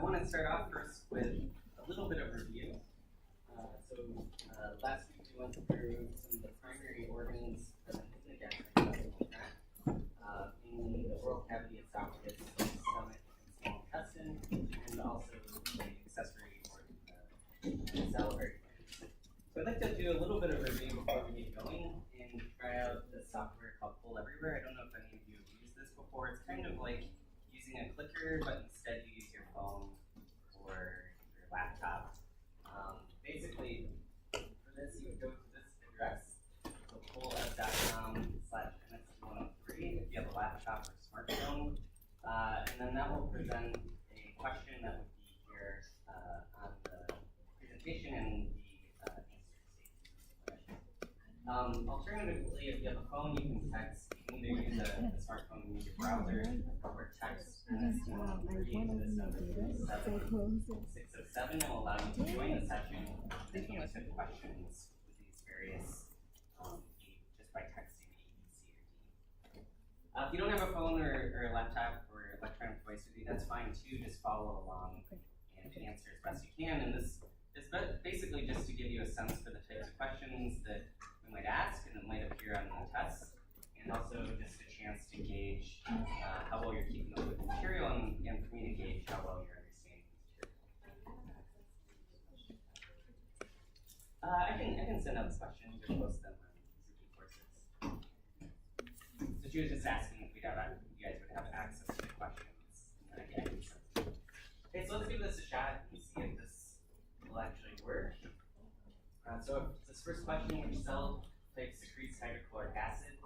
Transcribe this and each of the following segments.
want to start off first with a little bit of review. Last week we went through some of the primary organs present in the gastrointestinal tract, mainly the oral cavity, esophagus, stomach, and small intestine, and also the accessory organ, the salivary glands. So I'd like to do a little bit of review before we get going and try out the software called Pull Everywhere. I don't know if any of you have used this before. It's kind of like using a clicker, but instead you use your phone or your laptop. Basically, for this, you would go to this address, so pullf.com/NST103 if you have a laptop or smartphone, and then that will present a question that would be here on the presentation and the answer statement. Alternatively, if you have a phone, you can text. You can either use a smartphone and use your browser, or text NST103 to this number 607. It will allow you to join the session and answer questions with these various just by texting A, B, C, or D. If you don't have a phone or a laptop or electronic device with you, that's fine too. Just follow along and answer as best you can. And this is basically just to give you a sense for the types of questions that we might ask and that might appear on the test, and also just a chance to gauge how well you're keeping up with the material and for me to gauge how well you're understanding the material. I can send out the questions or post them on Zuki courses. So she was just asking if you guys would have access to the questions. And I can send them. Okay, so let's give this a shot and see if this will actually work. So this first question, which cell type secretes hydrochloric acid?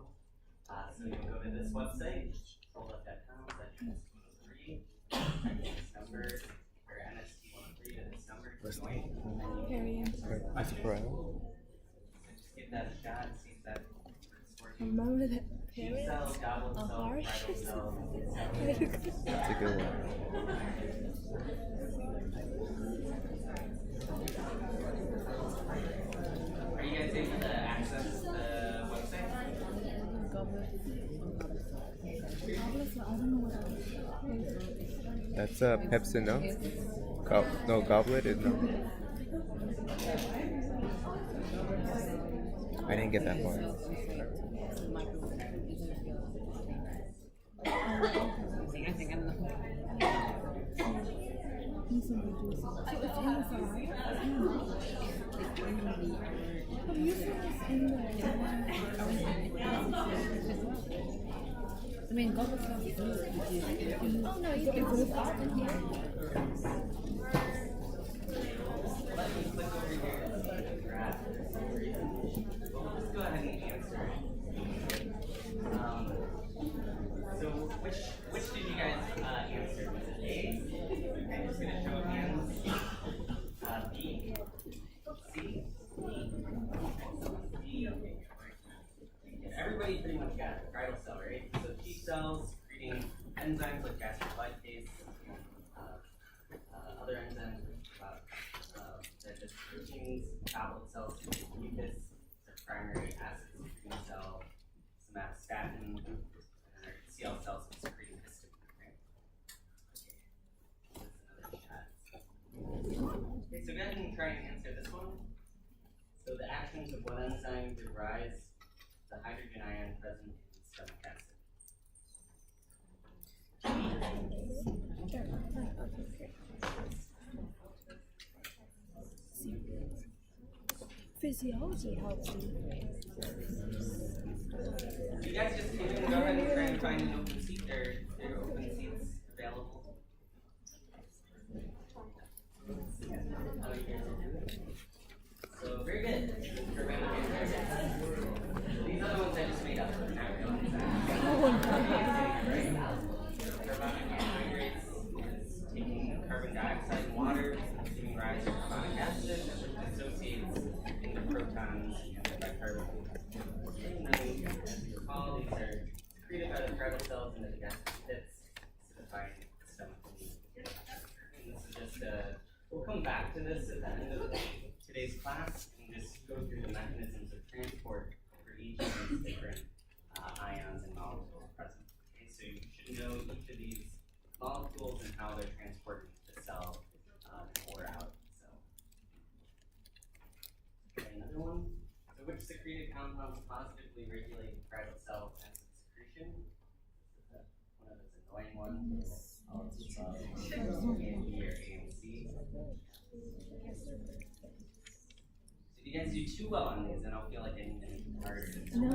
So you'll go to this website, pull.com/NST103, type this number, or NST103 to this number to join. That's correct. Just give that a shot, see if that works working. Remember that Cheek cell, goblet cell, harsh? bridal cell, That's a good one. Are you guys able to access the website? That's a Pepsi, no? No, goblet is no. I didn't get that far. I mean, go with some food. Oh no, you can put it out in here. Let me click over here and see the graph for some reason. We'll just go ahead and answer. So which did you guys answer? Was it A? I'm just going to show of hands. B, C, D. Everybody pretty much got it. Bridal cell, right? So T cells secreting enzymes like gastric lipase, other enzymes such as proteins, goblet cells, mucus, their primary acid secreting cell, somatostatin, and our CL cells secreting histamine. Right? Okay, that's another shot. Okay, so go ahead and try and answer this one. So the actions of what enzyme give rise to the hydrogen ion present in stomach acid? Physiology helps you. You guys just came in, go ahead and try and find an open seat. There are open seats available. So very good. These other ones I just made up. They're not real carbohydrates is taking carbon dioxide and water, giving rise to carbonic acid, which dissociates into protons and bicarbonate. And then, as you recall, these are secreted by the bridal cells into the gastric pits, acidifying the stomach. And this is just we'll come back to this at the end of today's class and just go through the mechanisms of transport for each of these different ions and molecules present. Okay, so you should know each of these molecules and how they're transported to the cell positively regulate parietal cell acid secretion. One of those annoying ones. All of ANB or ANC. So if you guys do too well on these, then I'll feel like I need to make it harder. No.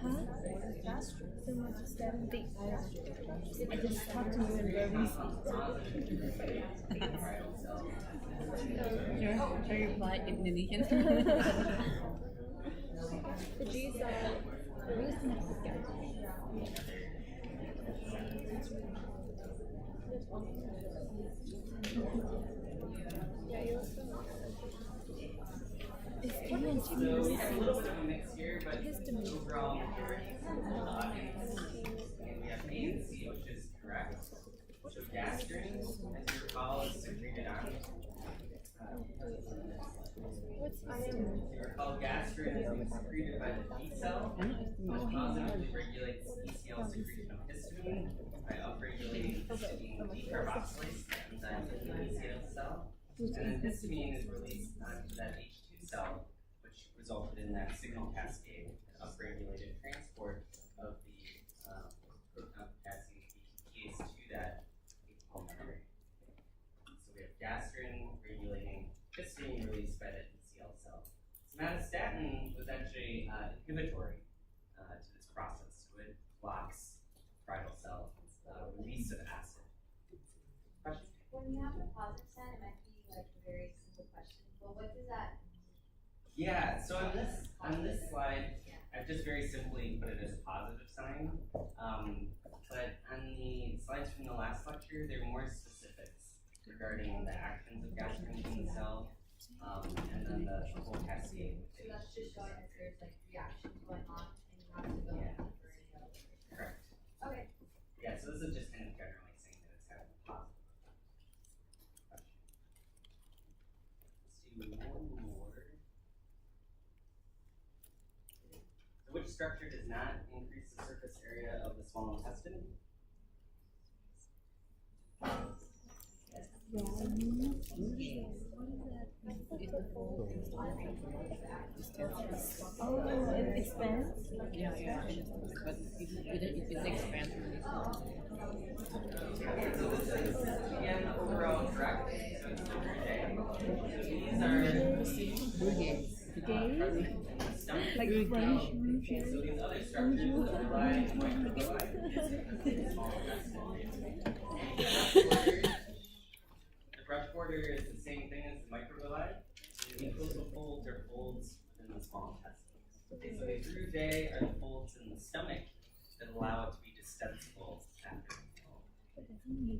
Huh? So much static. I just talked to you in very Can you reply in Indonesian? The G's are So it's a little bit of a mix here, but overall majority and we have ANC, which is correct. So gastrin, as you recall, is secreted on. If you recall, gastrin is secreted by the B cell, which positively regulates ECL secretion of histamine by upregulating histamine decarboxylase, the enzyme in the ECL cell. And then histamine is released onto that H2 cell, which resulted in that signal cascade that upregulated transport of the proton potassium ATPase to that apical membrane. So we have gastrin regulating histamine released by that ECL cell. Somatostatin was actually inhibitory to this process, so it blocks parietal cell release of acid. Question? When you have the positive sign, it might be like a very simple question, but what does that mean? Yeah, so on this slide, I've just very simply put it as a positive sign. But on the slides from the last lecture, there are more specifics regarding the actions of gastrin in the cell, and then the whole cascade. So that's just showing that there's like reactions going on and you have to go Yeah. for any other. Correct. Okay. Yeah, so this is just kind of generally saying that it's having a positive effect. Let's do one more. So which structure does not increase the surface area of the small intestine? Oh, it expands? Yeah. But it expands. So this is, again, overall correct. So it's the J. So these are Gay? stomach. Like French? So these other structures rely on microvilli. Small intestine. The brush border is the same thing as the microvilli. And the mucosal folds are folds within the small intestine. Okay, so the through J are the folds in the stomach that allow it to be distensible after the meal.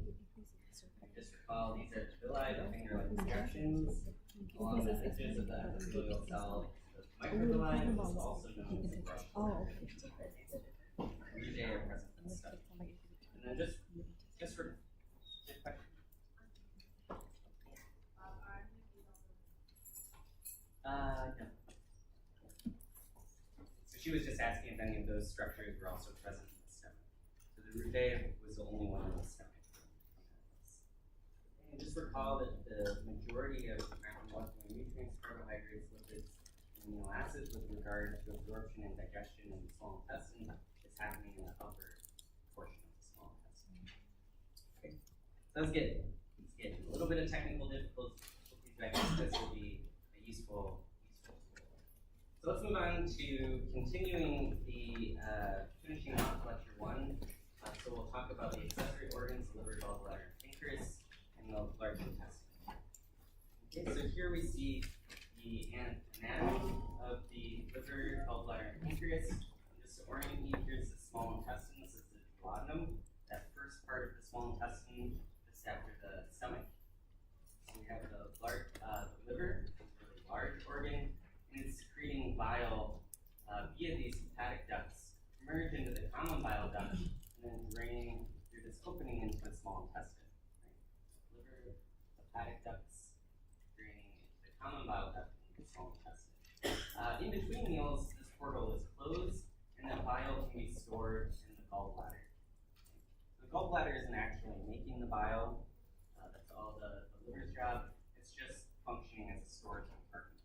Just recall these are villi, the finger-like projections along the edges of the epithelial cell. The microvilli is also known as the brush border. Through J are present in the stomach. And then just for no. So she was just asking if any of those structures were also present in the stomach. So the rugae was the only one in the stomach. And just recall that the majority of macromolecular nutrients, carbohydrates, lipids, and amino acids with regard to absorption and digestion in the small intestine is happening in the upper portion of the small intestine. Okay. Sounds good. Let's get a little bit of technical difficulties, but I guess this will be a useful tool. So let's move on to continuing the finishing off lecture 1. So we'll talk about the accessory organs, liver, gallbladder, and pancreas, and the large intestine. Okay, so here we see the anatomy of the liver, gallbladder, and pancreas. And just to orient you, here's the small intestine. This is the duodenum, that first part of the small intestine just after the stomach. So we have the liver, it's a really large organ, and it's secreting bile via these hepatic ducts, merge into the common bile duct, and then drain through this opening into the small intestine. Right? Liver, hepatic ducts, draining into the common bile duct into the small intestine. In between meals, this portal is closed, and the bile can be stored in the gallbladder. The gallbladder isn't actually making the bile. That's all the liver's job. It's just functioning as a storage compartment.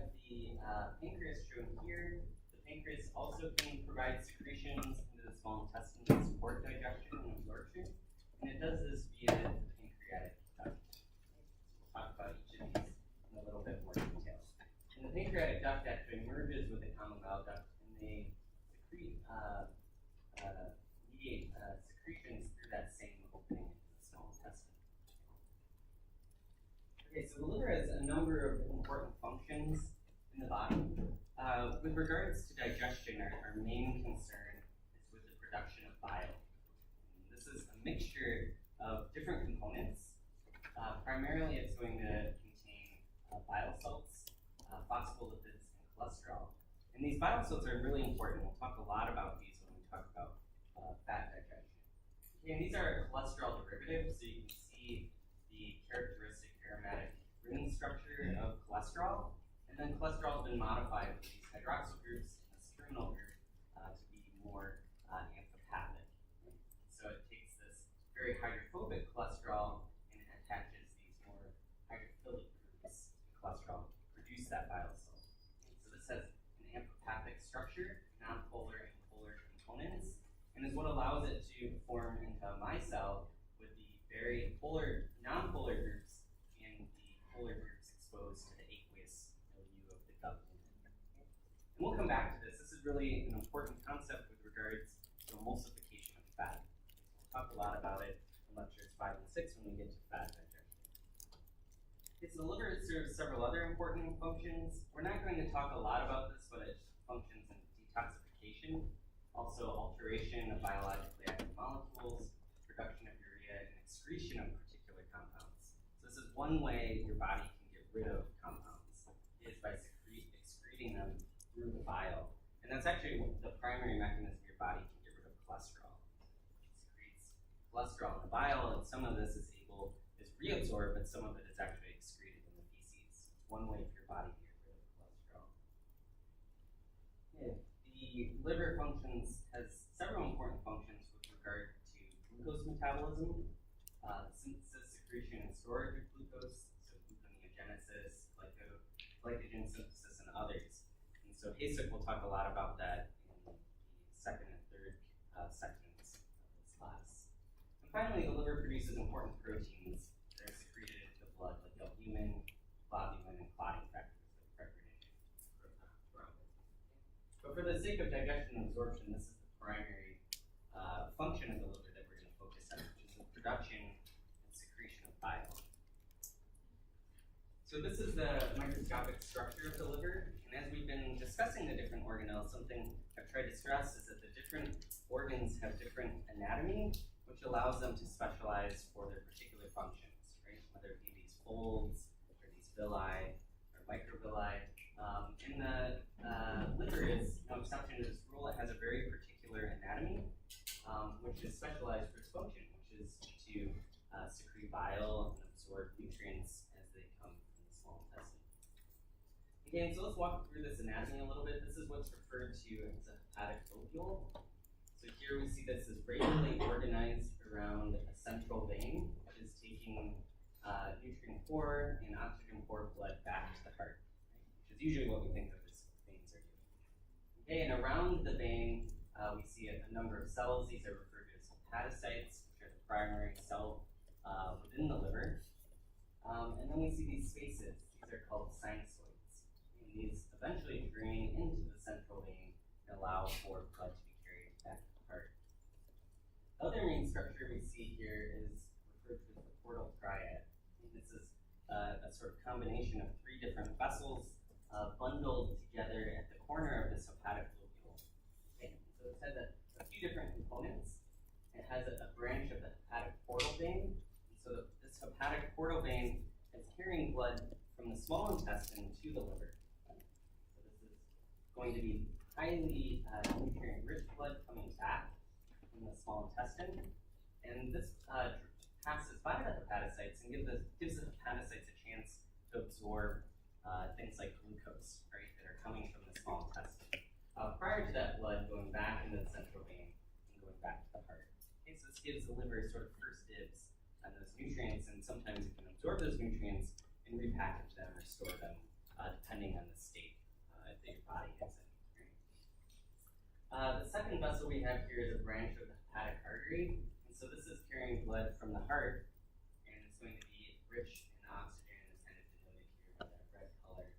have the pancreas shown here. The pancreas also can provide secretions into the small intestine to support digestion and absorption, and it does this via the pancreatic duct. We'll talk about each of these in a little bit more detail. And the pancreatic duct actually merges with the common bile duct, and they secrete, mediate secretions through that same opening into the small intestine. Okay, so the liver has a number of important functions in the body. With regards to digestion, our main concern is with the production of bile. And this is a mixture of different components. Primarily, it's going to contain bile salts, phospholipids, and cholesterol. And these bile salts are really important. We'll talk a lot about these when we talk about fat digestion. Okay, and these are cholesterol derivatives, so you can see the characteristic aromatic ring structure of cholesterol. And then cholesterol has been modified with these hydroxyl groups and this terminal group to be more amphipathic. So it takes this very hydrophobic cholesterol and it attaches these more hydrophilic groups of cholesterol to produce that bile salt. So this has an amphipathic structure, nonpolar and polar components, and is what allows it to form into a micelle with the very polar, nonpolar groups and the polar groups exposed to the aqueous milieu of the gut. And we'll come back to this. This is really an important concept with regards to emulsification of fat. We'll talk a lot about it in lectures 5 and 6 when we get to fat digestion. Okay, so the liver serves several other important functions. We're not going to talk a lot about this, but it functions in detoxification, also alteration of biologically active molecules, production of urea, and excretion of particular compounds. So this is one way your body can get rid of compounds, is by excreting them through the bile. And that's actually the primary mechanism your body can get rid of cholesterol. It secretes cholesterol in the bile, and some of this is reabsorbed, but some of it is actually excreted in the feces. It's one way for your body to get rid of cholesterol. Yeah. The liver has several important functions with regard to glucose metabolism, synthesis, secretion, and storage of glucose, so gluconeogenesis, glycogen synthesis, and others. And so HASIC will talk a lot about that in the second and third sections of this class. And finally, the liver produces important proteins that are secreted into the blood, like albumin, globulin, and clotting factors like fibrinogen and thrombin. But for the sake of digestion and absorption, this is the primary function of the liver that we're going to focus on, which is the production and secretion of bile. So this is the microscopic structure of the liver, and as we've been discussing the different organelles, something I've tried to stress is that the different organs have different anatomy, which allows them to specialize for their particular functions, right? Whether it be these folds, or these villi, or microvilli. And the liver is no exception to this rule. It has a very particular anatomy, which is specialized for its function, which is to secrete bile and absorb nutrients as they come from the small intestine. Okay, so let's walk through this anatomy a little bit. This is what's referred to as a hepatic lobule. So here we see this is regularly organized around a central vein, which is taking nutrient-poor and oxygen-poor blood back to the heart, right? Which is usually what we think of as veins are doing. Okay, and around the vein, we see a number of cells. These are referred to as hepatocytes, which are the primary cell within the liver. And then we see these spaces. These are called sinusoids. And these eventually drain into the central vein and allow for blood to be carried back to the heart. The other main structure we see here is referred to as the portal triad. And this is a sort of combination of 3 different vessels bundled together at the corner of this hepatic lobule. Okay. So it has a few different components. It has a branch of the hepatic portal vein. And so this hepatic portal vein is carrying blood from the small intestine to the liver. So this is going to be highly nutrient-rich blood coming back from the small intestine. And this passes by the hepatocytes and gives the hepatocytes a chance to absorb things like glucose, right, that are coming from the small intestine. Prior to that blood going back into the central vein and going back to the heart. Okay, so this gives the liver sort of first dibs on those nutrients, and sometimes it can absorb those nutrients and repackage them or store them depending on the state second vessel we have here is a branch of the hepatic artery. And so this is carrying blood from the heart, and it's going to be rich in oxygen, as kind of denoted here by that red color.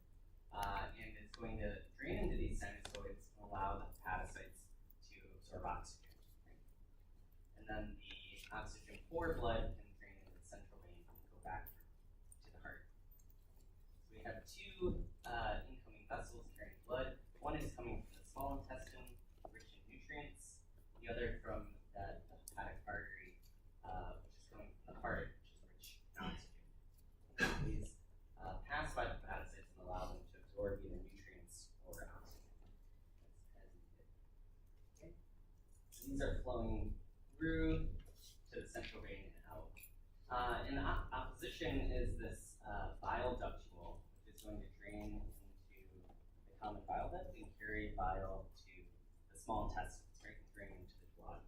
And it's going to drain into these sinusoids and allow the hepatocytes to absorb oxygen. Right? And then the oxygen poor blood can drain into the central vein and go back to the heart. So we have two incoming vessels carrying blood. One is coming from the small intestine, rich in nutrients. The other from the hepatic artery, which is coming from the heart, which is rich in oxygen. So these pass by the hepatocytes and allow them to absorb either nutrients or oxygen as needed. Okay. So these are flowing through to the central vein and out. In opposition is this bile ductule, which is going to drain into the common bile duct and carry bile to the small intestines, right, and drain into the duodenum.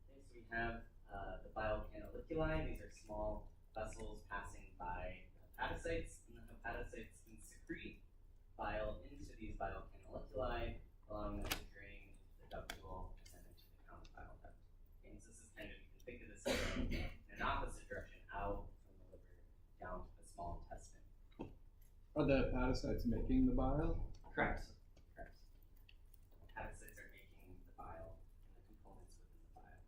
Okay, so we have the bile canaliculi. These are small vessels passing by the hepatocytes, and the hepatocytes can secrete bile into these bile canaliculi, allowing them to drain the ductule and then into the common bile duct. Okay, so this is kind of, you can think of this as in an opposite direction, out from the liver down to the small intestine. Are the hepatocytes making the bile? Correct. Correct. Hepatocytes are making the bile and the components within the bile.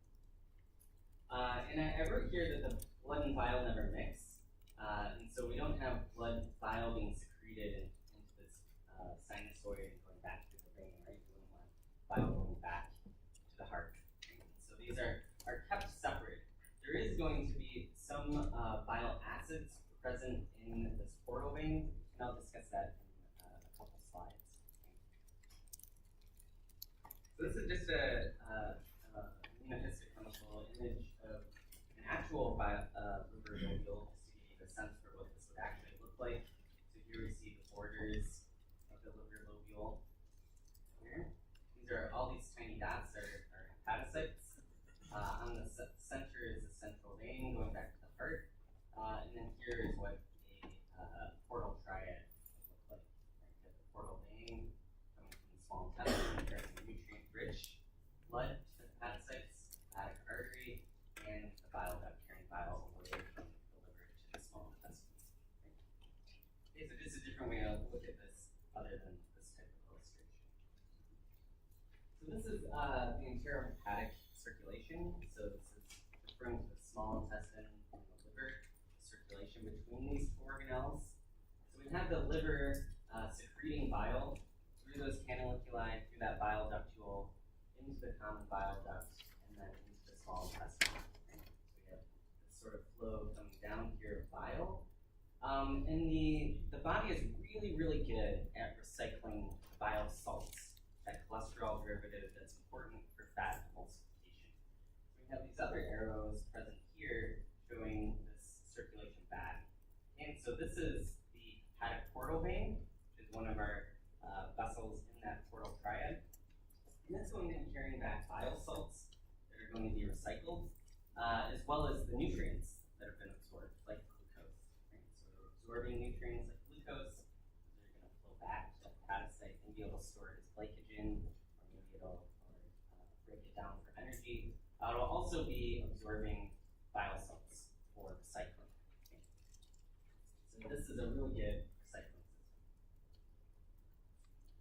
And I wrote here that the blood and bile never mix. And so we don't have bile being secreted into this sinusoid and going back to the vein, right? We wouldn't want bile going back to the heart. Right? So these are kept separate. There is going to be some bile acids present in this portal vein, and I'll discuss that in a couple slides. So this is just a immunohistochemical image of an actual liver lobule, just to give you a sense for what this would actually look like. So here we see the borders of the liver lobule. Here, these are all these tiny dots are hepatocytes. On the center is the central vein going back to the heart, and then here is what a portal triad would look like. Right? You have the portal vein coming from the small intestine, carrying nutrient-rich blood to the hepatocytes, hepatic artery, and the bile duct carrying bile away from the liver to the small intestine. Right? Okay, so just a different way to look at this other than this type of illustration. So this is the enterohepatic circulation. So this is referring to the small intestine and the liver, the circulation between these two organelles. So we have the liver secreting bile through those canaliculi, through that bile ductule, into the common bile duct, and then into the small intestine. Right? So we have this sort of flow coming down here of bile. And the body is really, really good at recycling bile salts, that cholesterol derivative that's important for fat emulsification. So we have these other arrows present here showing this circulation back. And so this is the hepatic portal vein, which is one of our vessels in that portal triad. And that's going to be carrying back bile salts that are going to be recycled, as well as the nutrients that have been absorbed, like glucose. Right? So we're absorbing nutrients like glucose, they're going to flow back to the hepatocyte and be able to store it as glycogen, or maybe it'll break it down for energy. It'll also be absorbing bile salts for recycling. Okay. So this is a really good recycling system.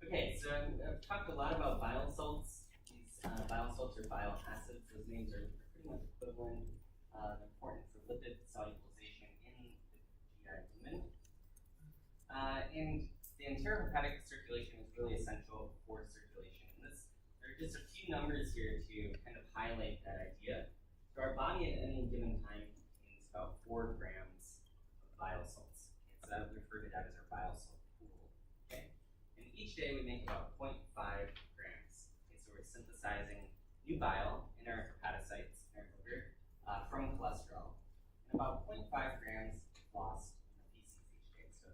Okay, so I've talked a lot about bile salts. These bile salts are bile acids. Those names are pretty much equivalent. They're important for lipid solubilization in the GI lumen. And the enterohepatic circulation is really essential for circulation. And there are just a few numbers here to kind of highlight that idea. So our body at any given time contains about 4 grams of bile salts. Okay, so that we refer to that as our bile salt pool. Okay? And each day we make about 0.5 grams. Okay, so we're synthesizing new bile in our hepatocytes, in our liver, from cholesterol. And about 0.5 grams lost in the feces each day. So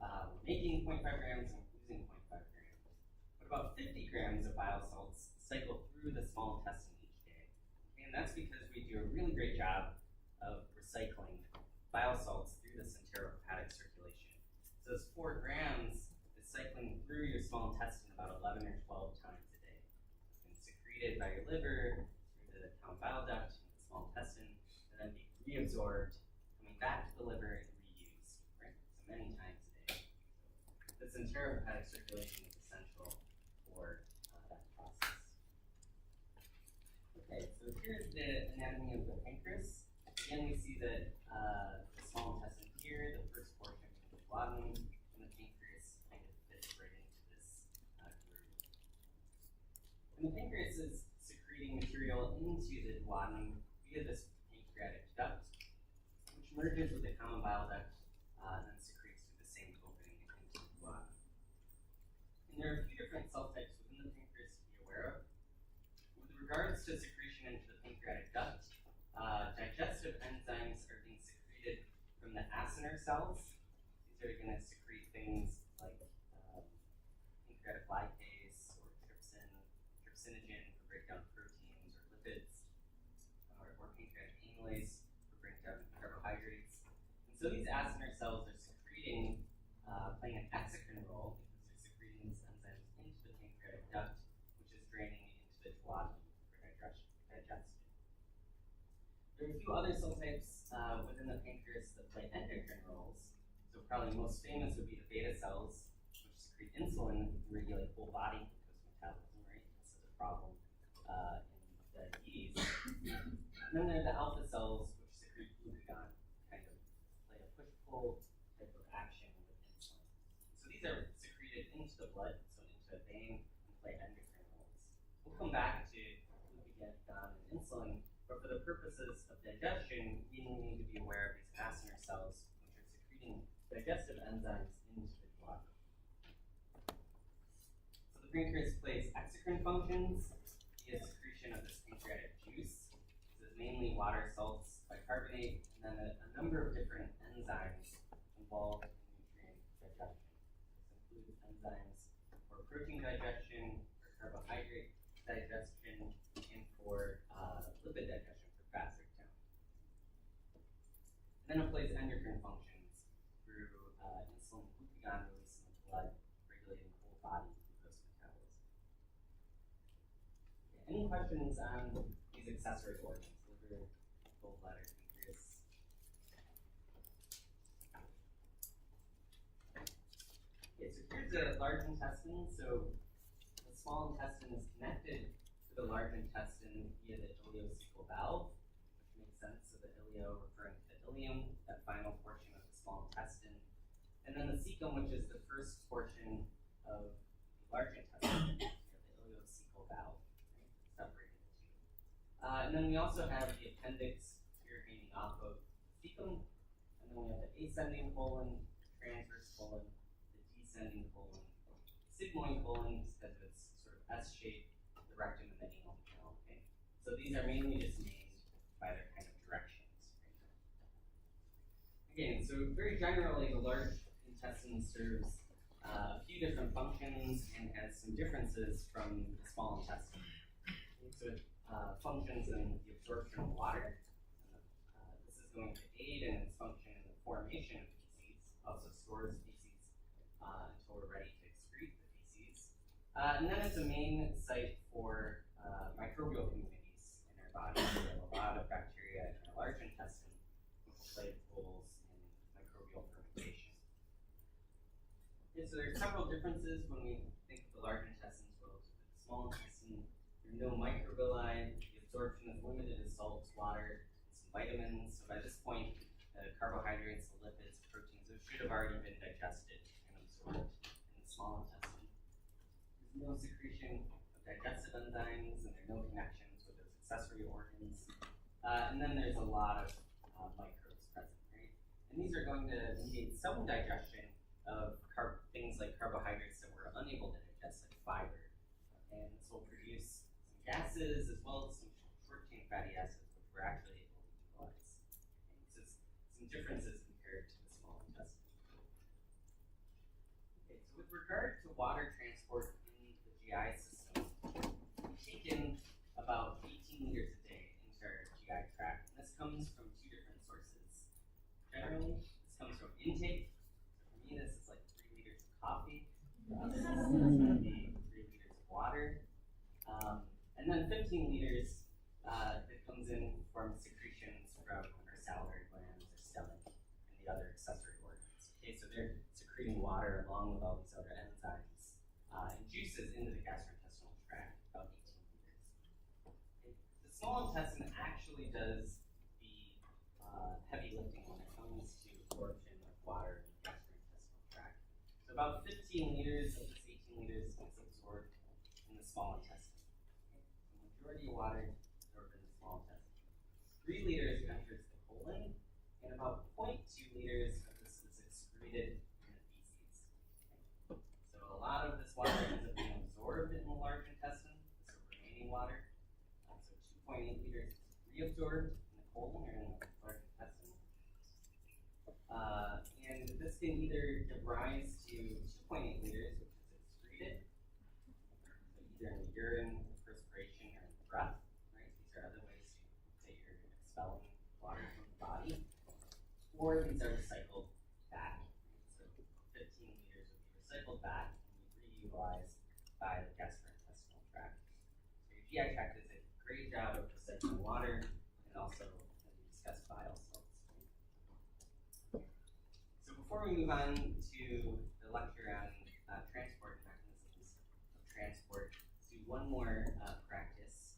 we're making 0.5 grams and losing 0.5 grams. But about 50 grams of bile salts cycle through the small intestine each day. Okay, and that's because we do a really great job of recycling bile salts through this enterohepatic circulation. So those 4 grams is cycling through your small intestine about 11 or 12 times a day. It's been secreted liver, through the common bile duct, and the small intestine, and then be reabsorbed, coming back to the liver and reused, right? So many times a day. So this enterohepatic circulation is essential for that process. Okay, so here's the anatomy of the pancreas. Again, we see that the small intestine here, the first portion is the duodenum, and the pancreas kind of fits right into this groove. And the pancreas is secreting material into the duodenum via this pancreatic duct, which merges with the common bile duct and then secretes through the same opening into the duodenum. And there are a few different cell types within the pancreas to be aware of. With regards to secretion into the pancreatic duct, digestive enzymes are being secreted from the acinar cells. These are going to secrete things like pancreatic lipase or trypsinogen for breakdown proteins or lipids, or pancreatic amylase for breakdown carbohydrates. And so these acinar cells are secreting, playing an exocrine role because they're secreting these enzymes into the pancreatic duct, which is draining into the duodenum for digestion. There are a few other cell types within the pancreas that play endocrine roles. So probably most famous would be the beta cells, which secrete insulin and regulate whole body glucose metabolism, right? This is a problem in diabetes. And then there are the alpha cells, which secrete glucagon, kind of play a push-pull type of action with insulin. So these are secreted into the blood, so into the vein, and play endocrine roles. We'll come back to glucagon and insulin, but for the purposes of digestion, we need to be aware of these acinar cells, which are secreting digestive enzymes into the duodenum. So the pancreas plays exocrine functions via secretion of this pancreatic juice. This is mainly water, salts, bicarbonate, and then a number of different enzymes involved in nutrient digestion. This includes enzymes for protein digestion, for carbohydrate digestion, and for lipid digestion, for fat breakdown. And then it plays endocrine functions through insulin glucagon release in the blood, regulating whole body glucose metabolism. Okay, any questions on these accessory organs, liver, gallbladder, pancreas? Okay, so here's the large intestine. So the small intestine is connected to the large intestine via the ileocecal valve, which makes sense. So the ileo referring to the ileum, that final portion of the small intestine. And then the cecum, which is the first portion of the large intestine, the ileocecal valve, right? Separating the two. And then we also have the appendix here hanging off of the cecum. And then we have the ascending colon, transverse colon, the descending colon, sigmoid colon, because of its sort of S-shape, the rectum and the anal canal. Okay? So these are mainly just named by their kind of directions. Right? Again, so very generally, the large intestine serves a few different functions and has some differences from the small intestine. Okay, so it functions in the absorption of water. This is going to aid in its function in the formation of feces, also stores feces until we're ready to excrete the feces. And then it's a main site for microbial communities in our body. We have a lot of bacteria in our large intestine, which play roles in microbial fermentation. Okay, so there are several differences when we think of the large intestines relative to the small intestine. There are no microvilli. The absorption is limited to salts, water, and some vitamins. So by this point, the carbohydrates, the lipids, the proteins, those should have already been digested and absorbed in the small intestine. There's no secretion of digestive enzymes, and there are no connections with those accessory organs. And then there's a lot of microbes present, right? And these are going to mediate some digestion of things like carbohydrates that we're unable to digest, like fiber. And this will produce some gases as well as some short-chain fatty acids, which we're actually able to utilize. And so some differences compared to the small intestine. Okay, so with regard to water transport in the GI system, we take in about 18 liters a day into our GI tract. And this comes from two different sources. Generally, this comes from intake. So for me, this is like 3 liters of coffee. This is going to be 3 liters of water. And then 50% 15 liters that comes in from secretions from our salivary glands or stomach and the other accessory organs. Okay, so they're secreting water along with all these other enzymes and juices into the gastrointestinal tract, about 18 liters. Okay. The small intestine actually does the heavy lifting when it comes to absorption of water in the gastrointestinal tract. So about 15 liters of this 18 liters gets absorbed in the small intestine. Okay. The majority of water is absorbed in the small intestine. 3 liters enters the colon, and about 0.2 liters of this is excreted in the feces. Okay. So a lot of this water ends up being absorbed in the large intestine, this remaining water. So 2.8 liters is reabsorbed in the colon or in the large intestine. And this can either give rise to 2.8 liters, which is excreted, so either in the urine, perspiration, or in the breath. Right? These are other ways that you're expelling water from the body. Or these are recycled back. So 15 liters will be recycled back and reutilized by the gastrointestinal tract. So your GI tract does a great job of recycling water and also, as we discussed, bile salts. So before we move on to the lecture on transport mechanisms of transport, let's do one more practice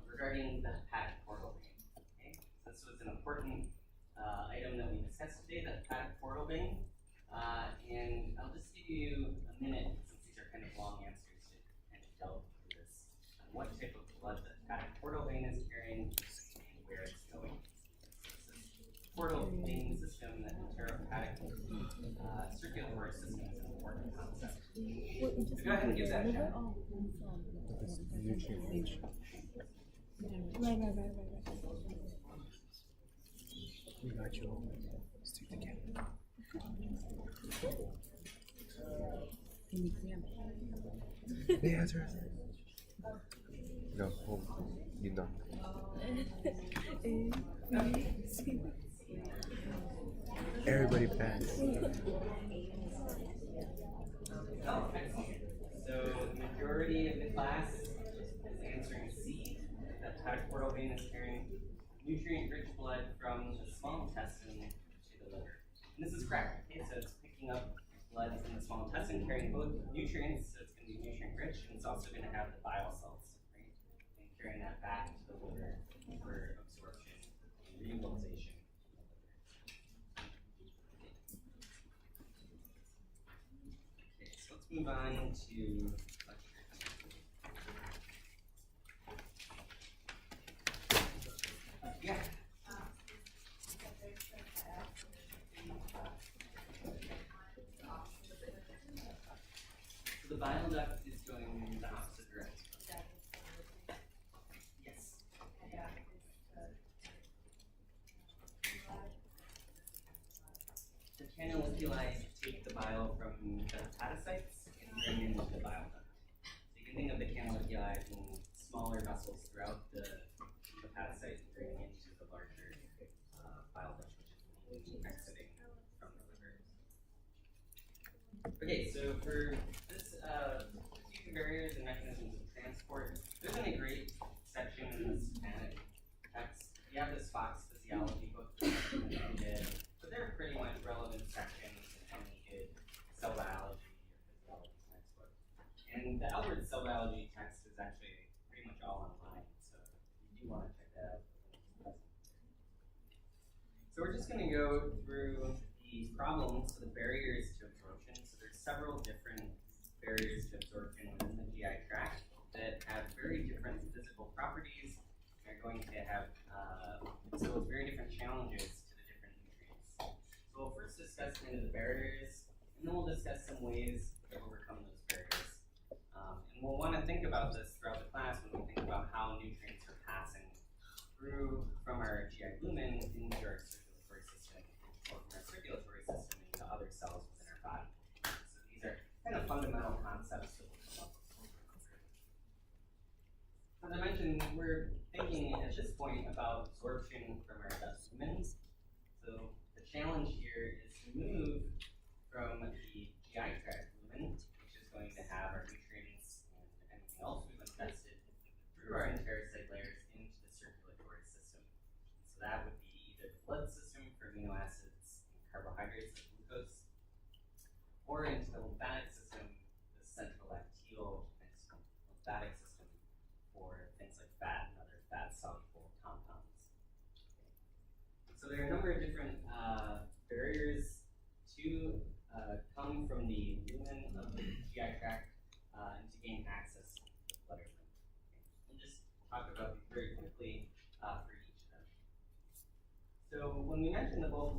regarding the hepatic portal vein. Okay? So this was an important item that we discussed today, the hepatic portal vein. And I'll just give you a minute, since these are kind of long answers, to kind of delve into this, on what type of blood the hepatic portal vein is carrying and where it's going. Portal vein system, the enterohepatic circulatory system, is an important concept. So go ahead and give that a shot. Right. We got you. Stick together. The answer is no. You know. Everybody passed. Oh, excellent. So the majority of the class is answering C. The hepatic portal vein is carrying nutrient-rich blood from the small intestine to the liver. And this is correct. Okay, so it's picking up blood from the small intestine, carrying both nutrients, so it's going to be nutrient-rich, and it's also going to have the bile salts, right? And carrying that back to the liver for absorption and reutilization. Okay, so let's move on to lecture 2. Yeah. So the bile duct is going the opposite direction. Yes. The canaliculi take the bile from the hepatocytes and bring it into the bile duct. So you can think of the canaliculi as being smaller vessels throughout the hepatocyte and bringing it into the larger bile duct, which is exiting from the liver. Okay, so for this diffusion barriers and mechanisms of transport, there isn't a great section in this panic text. You have this Fox physiology book that you did, but they're pretty much relevant sections in any good cell biology or physiology textbook. And the Albert cell biology text is actually pretty much all online, so you do want to check that out. So we're just going to go through the problems, so the barriers to absorption. So there's several different barriers to absorption within the GI tract that have very different physical properties. They're going to have so very different challenges to the different nutrients. So we'll first discuss kind of the barriers, and then we'll discuss some ways to overcome those barriers. And we'll want to think about this throughout the class when we think about how nutrients are passing through from our GI lumen into our circulatory system, or from our circulatory system into other cells within our body. So these are kind of fundamental concepts that we'll come up with. As I mentioned, we're thinking at this point about absorption from our gut lumen. So the challenge here is to move from the GI tract lumen, which is going to have our nutrients and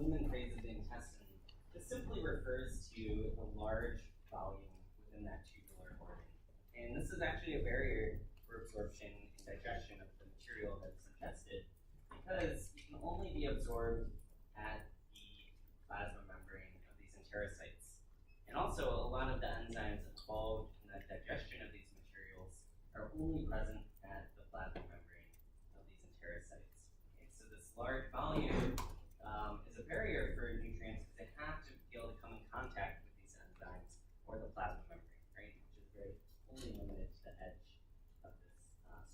lumen phase of the intestine, this simply refers to the large volume within that tubular organ. And this is actually a barrier for absorption and digestion of the material that's ingested, because it can only be absorbed at the plasma membrane of these enterocytes. And also, a lot of the enzymes involved in the digestion of these materials are only present at the plasma membrane of these enterocytes. Okay, so this large volume is a barrier for nutrients because they have to be able to come in contact with these enzymes or the plasma membrane, right? Which is very only limited to the edge of this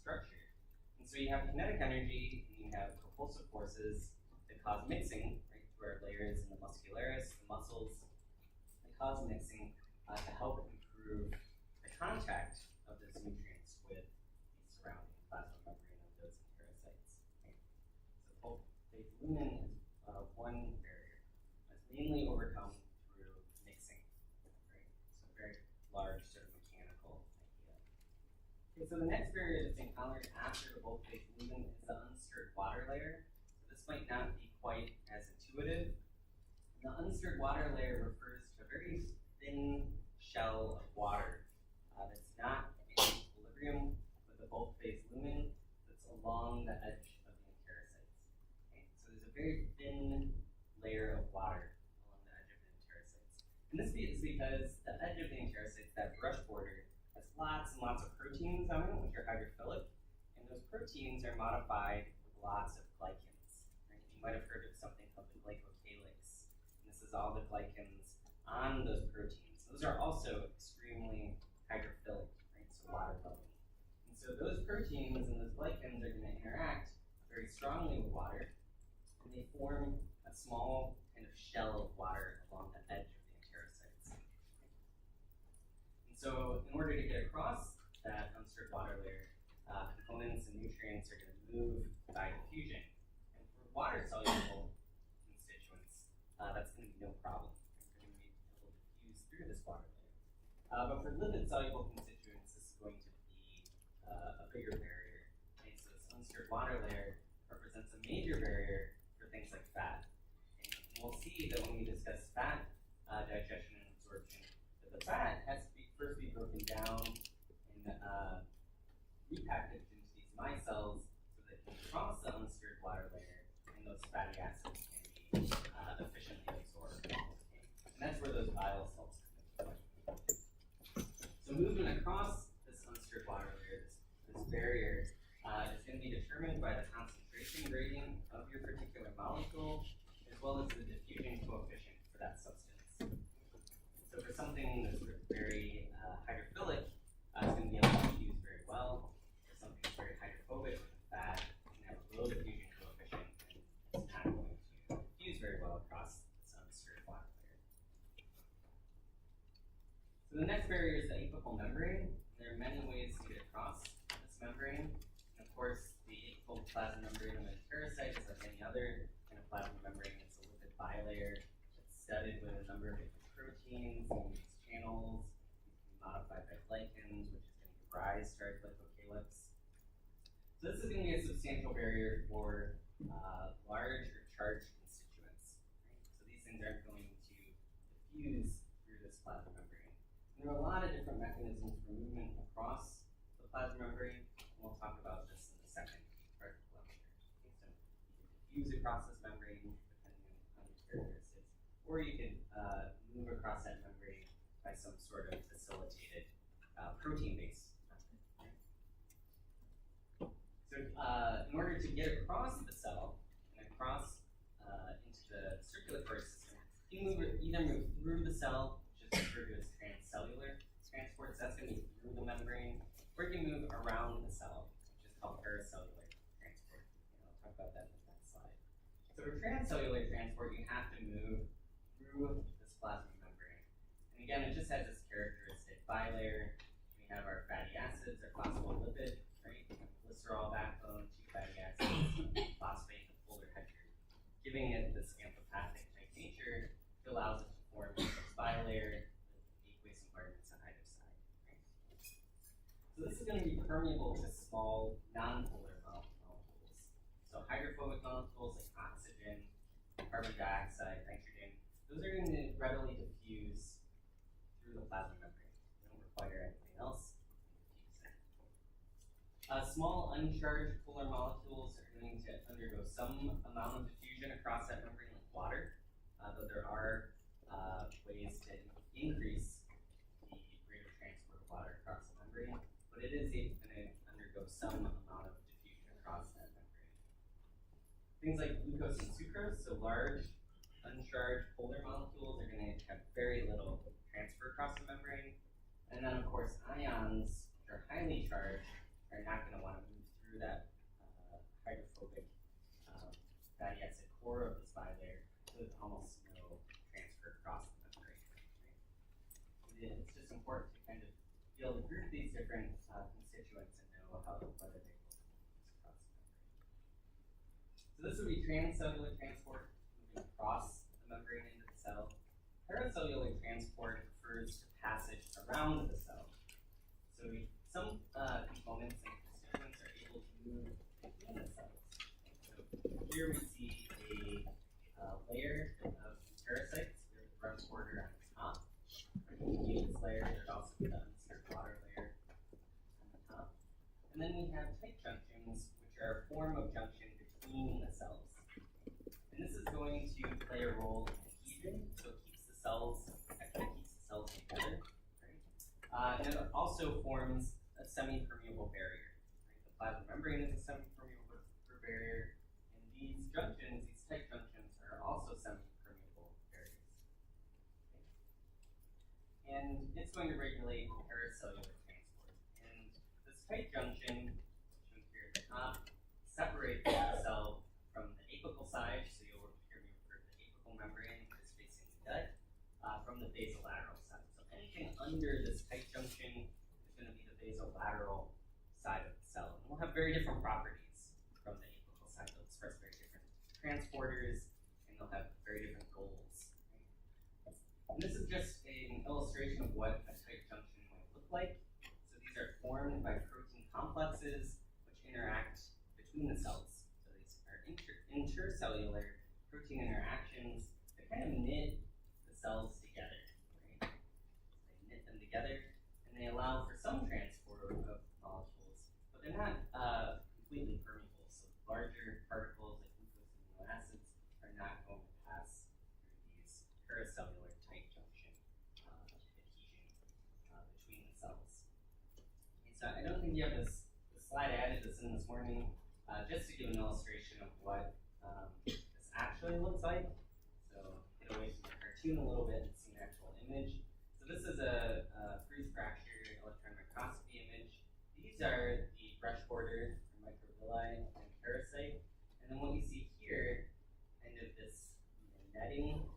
structure. And so you have kinetic energy and you have propulsive forces that cause mixing, right, through our layers in the muscularis, the muscles, that cause mixing to help improve the contact of those nutrients with the surrounding plasma membrane of those enterocytes. Okay? So pulp phase lumen is one barrier that's mainly overcome through mixing, right? So very large sort of mechanical idea. Okay, so the next barrier that's encountered after the bulk phase lumen is the unstirred water layer. So this might not be quite as intuitive. The unstirred water layer refers to a very thin shell of water that's not in equilibrium with the bulk phase lumen that's along the edge of the enterocytes. Okay? So there's a very thin layer of water along the edge of the enterocytes. And this is because the edge of the enterocytes, that brush border, has lots and lots of proteins on it, which are hydrophilic, and those proteins are modified with lots of glycans. Right? You might have heard of something called the glycocalyx. And this is all the glycans on those proteins. Those are also extremely hydrophilic, right? So water loving. And so those proteins and those glycans are going to interact very strongly with water, and they form a small kind of shell of water along the edge of the enterocytes. And so in order to get across that unstirred water layer, components and nutrients are going to move by diffusion. And for water soluble constituents, that's going to be no problem. They're going to be able to diffuse through this water layer. But for lipid soluble constituents, this is going to be a bigger barrier. Okay? So this unstirred water layer represents a major barrier for things like fat. And we'll see that when we discuss fat digestion and absorption, that the fat has to first be broken down and repackaged into these micelles so that it can cross the unstirred water layer and those fatty acids can be efficiently absorbed. Okay? And that's where those bile salts come into play. So movement across this unstirred water layer, this barrier, is going to be determined by the concentration gradient of your particular molecule, as well as the diffusion coefficient for that substance. So for something that's very hydrophilic, it's going to be able to diffuse very well. For something that's very hydrophobic, fat, can have a low diffusion coefficient, and it's not going to diffuse very well across this unstirred water layer. So the next barrier is the apical membrane. There are many ways to get across this membrane. And of course, the apical plasma membrane of an enterocyte is like any other kind of plasma membrane. It's a lipid bilayer. It's studded with a number of different proteins and these channels. These can be modified by glycans, which is going to give rise to our glycocalyx. So this is going to be a substantial barrier for large or charged constituents. Right? So these things aren't going to diffuse through this plasma membrane. And there are a lot of different mechanisms for movement across the plasma membrane, and we'll talk about this in the second part of the lecture. Okay, so you can diffuse across this membrane depending on your characteristics, or you can move across that membrane by some sort of facilitated protein-based method. Right? So in order to get across the cell and across into the circulatory system, you can either move through the cell, which is referred to as transcellular transport, so that's going to be through the membrane, or you can move around the cell, which is called paracellular transport. And I'll talk about that in the next slide. So for transcellular transport, you have to move through this plasma membrane. And again, it just has this characteristic bilayer. We have our fatty acids, our phospholipid, right? Glycerol backbone, two fatty acids, phosphate, and polar heteromer. Giving it this amphipathic type nature, it allows it to form this bilayer with aqueous compartments on either side. Right? So this is going to be permeable to small non-polar molecules. So hydrophobic molecules like oxygen, carbon dioxide, nitrogen, those are going to readily diffuse through the plasma membrane. They don't require anything else. Small uncharged polar molecules are going to undergo some amount of diffusion across that membrane like water, though there are ways to increase the rate of transport of water across the membrane, but it is going to undergo some amount of diffusion across that membrane. Things like glucose and sucrose, so large uncharged polar molecules, are going to have very little transfer across the membrane. And then, of course, ions, which are highly charged, are not going to want to move through that hydrophobic fatty acid core of this bilayer, so there's almost no transfer across the membrane. Right? It's just important to kind of be able to group these different constituents and know whether they will move across the membrane. So this would be transcellular transport moving across the membrane into the cell. Paracellular transport refers to passage around the cell. So some components and constituents are able to move between the cells. So here we see a layer of parasites with the brush border on the top. Underneath this layer, there's also the undisturbed water layer on the top. And then we have tight junctions, which are a form of junction between the cells. And this is going to play a role in adhesion, so it keeps the cells, actually keeps the cells together. Right? And it also forms a semi-permeable barrier. Right? The plasma membrane is a semi-permeable barrier, and these junctions, these tight junctions, are also semi-permeable barriers. Okay? And it's going to regulate paracellular transport. And this tight junction, shown here at the top, separates the cell from the apical side, so you'll hear me refer to the apical membrane, which is facing the gut, from the basolateral side. So anything under this tight junction is going to be the basolateral side of the cell. And we'll have very different properties from the apical side. They'll express very different transporters, and they'll have very different goals. Right? And this is just an illustration of what a tight junction might look like. So these are formed by protein complexes which interact between the cells. So these are intercellular protein interactions that kind of knit the cells together. Right? So they knit them together, and they allow for some transport of molecules, but they're not completely permeable. So larger particles like glucose and amino acids are not going to pass through these paracellular tight junction adhesion between the cells. Okay, so I don't think you have this slide. I added this in this morning just to give an illustration of what this actually looks like. So get away from the cartoon a little bit and see an actual image. So this is a freeze fracture electron microscopy image. These are the brush border or microvilli and parasite. And then what you see here, kind of this netting,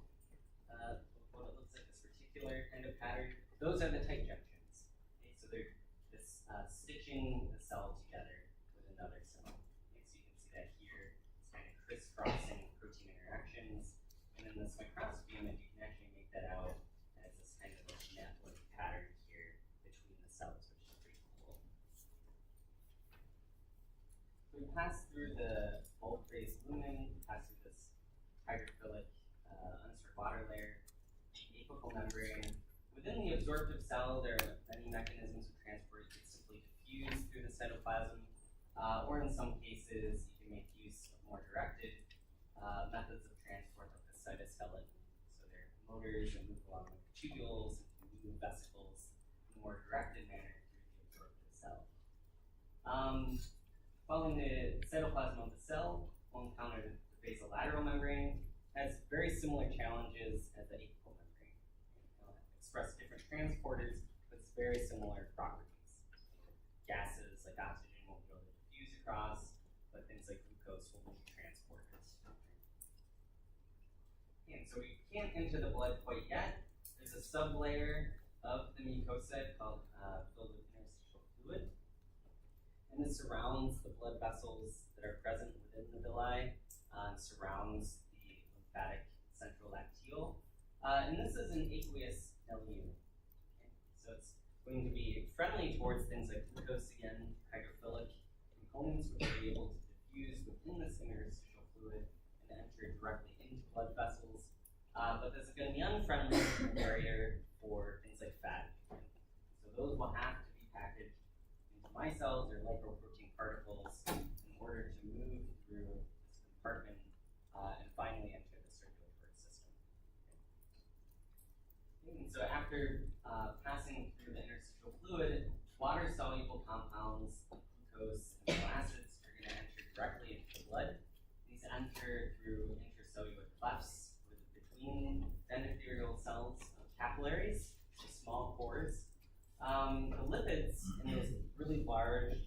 what it looks like, this particular kind of pattern, those are the tight junctions. Okay, so they're this stitching the cell together with another cell. Okay, so you can see that here, it's kind of crisscrossing protein interactions. And in this microscopy image, you can actually make that out as this kind of like net-like pattern here between the cells, which is pretty cool. So we pass through the bulk phase lumen, pass through this hydrophilic undisturbed water layer, apical membrane. Within the absorptive cell, there are many mechanisms of transport. You can simply diffuse through the cytoplasm, or in some cases, you can make use of more directed methods of transport, like the cytoskeleton. So there are motors that move along with tubules and can move vesicles in a more directed manner through the absorptive cell. Following the cytoplasm of the cell, we'll encounter the basolateral membrane. Has very similar challenges as the apical membrane. It'll express different transporters, but it's very similar properties. Gases like oxygen won't be able to diffuse across, but things like glucose will be transporters. And so we can't enter the blood quite yet. There's a sublayer of the mucosa called filled with interstitial fluid. And this surrounds the blood vessels that are present within the villi, surrounds the lymphatic central lacteal. And this is an aqueous ileum. Okay? So it's going to be friendly towards things like glucose, again, hydrophilic components, which are able to diffuse within this interstitial fluid and enter directly into blood but this is going to be unfriendly barrier for things like fat. So those will have to be packaged into micelles or lipoprotein particles in order to move through this compartment and finally enter the circulatory system. And so after passing through the interstitial fluid, water-soluble compounds, glucose, and amino acids are going to enter directly into the blood. These enter through intracellular clefts between endothelial cells of capillaries, so small pores. The lipids in those really large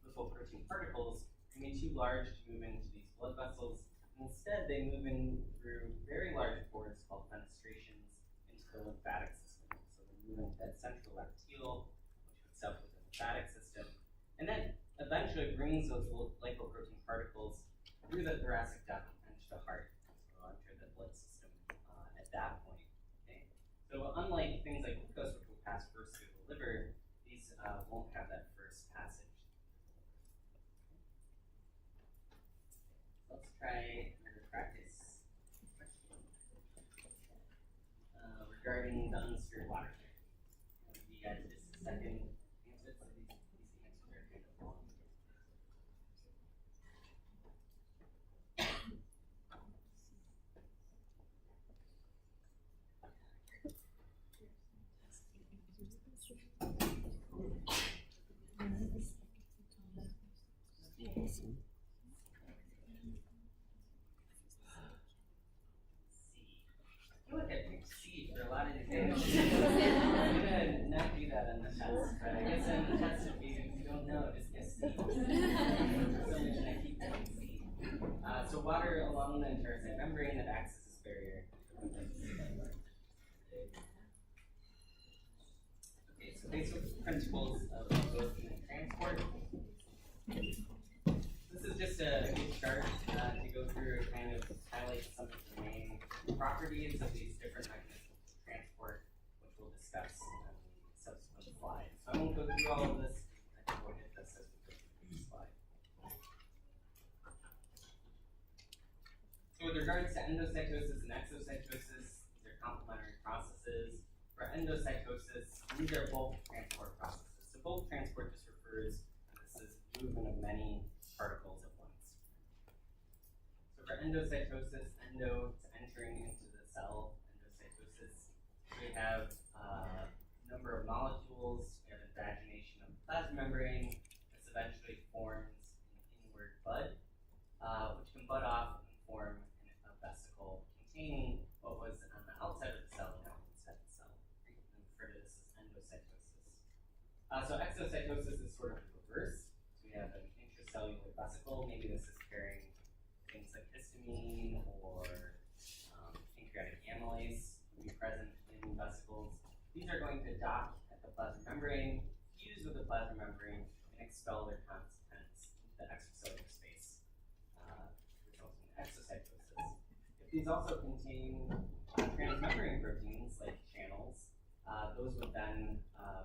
lipoprotein particles can be too large to move into these blood vessels. Instead, they move in through very large pores called fenestrations into the lymphatic system. So they move into that central epithelial, which hooks up with the lymphatic system, and then eventually brings those lipoprotein particles through the thoracic duct into the heart, so enter the blood system at that point. Okay? So unlike things like glucose, which will pass first through the liver, these won't have that first passage. Let's try another practice question regarding the unstirred water. I'll give you guys just a second to answer. So these answers are kind of long. I feel like I picked C for a lot of these answers. I'm gonna not do that on the test, but I guess on the test, if you don't know, just guess C. For some reason, I keep picking C. So water along the interstate membrane that acts as this barrier. Okay, so basic principles of absorption and transport. This is just a good chart to go through, kind of highlight some of the main properties of these different mechanisms of transport, which we'll discuss on the subsequent slides. So I won't go through all of this. I think we'll hit this as we go through each slide. So with regards to endocytosis and exocytosis, these are complementary processes. For endocytosis, these are bulk transport processes. So bulk transport just refers to this is movement of many particles at once. So for endocytosis, endo is entering into the cell. Endocytosis, we have a number of molecules. We have invagination of the plasma membrane. This eventually forms an inward bud, which can bud off and form a vesicle containing what was on the outside of the cell now inside the cell. We refer to this as endocytosis. So exocytosis is sort of the reverse. So we have an intracellular vesicle. Maybe this is carrying things like histamine or pancreatic amylase will be present in vesicles. These are going to dock at the plasma membrane, fuse with the plasma membrane, and expel their contents into the extracellular space, resulting in exocytosis. If these also contain transmembrane proteins like channels, those would then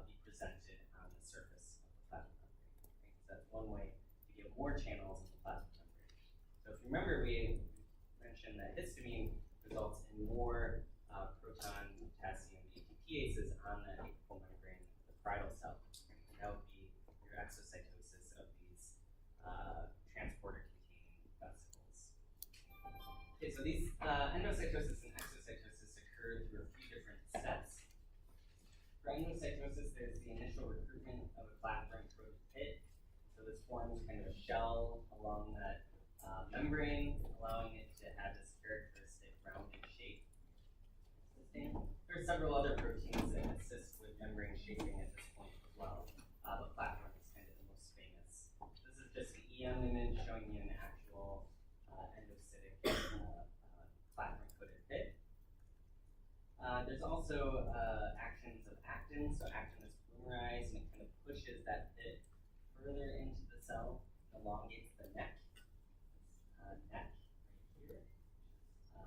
be presented on the surface of the plasma membrane. Right? So that's one way to get more channels in the plasma membrane. So if you remember, we mentioned that histamine results in more proton potassium ATPases on the apical membrane of the parietal cell. And that would be your exocytosis of these transporter-containing vesicles. Okay, so these endocytosis and exocytosis occur through a few different steps. For endocytosis, there's the initial recruitment of a plaque-coated pit. So this forms kind of a shell along that membrane, allowing it to have this characteristic rounded shape. There are several other proteins that assist with membrane shaping at this point as well, but plaque is kind of the most famous. This is just the EM image showing you an actual endocytic plaque-coated pit. There's also actions of actin. So actin is polymerized and it kind of pushes that pit further into the cell, elongates the neck. Neck right here.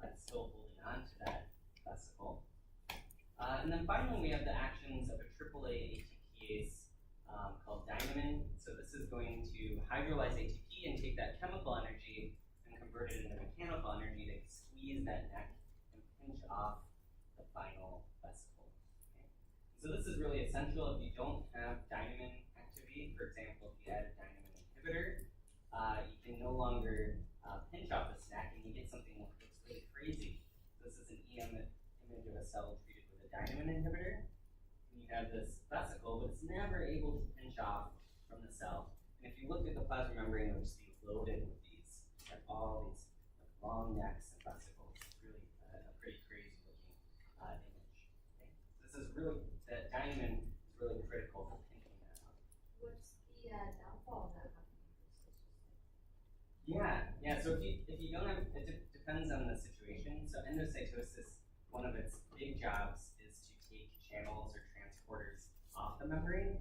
It's still holding on to that vesicle. And then finally, we have the actions of a AAA ATPase called dynamin. So this is going to hydrolyze ATP and take that chemical energy and convert it into mechanical energy to squeeze that neck and pin pinch off the final vesicle. Okay? So this is really essential if you don't have dynamin activity. For example, if you add a dynamin inhibitor, you can no longer pinch off the snack and you get something that looks really crazy. This is an image of a cell treated with a dynamin inhibitor. And you have this vesicle, but it's never able to pinch off from the cell. And if you look at the plasma membrane, it'll just be loaded with these, like all these like, long necks and vesicles. It's really a pretty crazy looking image. Okay? So this is really, the dynamin is really critical for pinching that up. What's the downfall of that happening? Yeah. So if you don't have, depends on the situation. So endocytosis, one of its big jobs is to take channels or transporters off the membrane.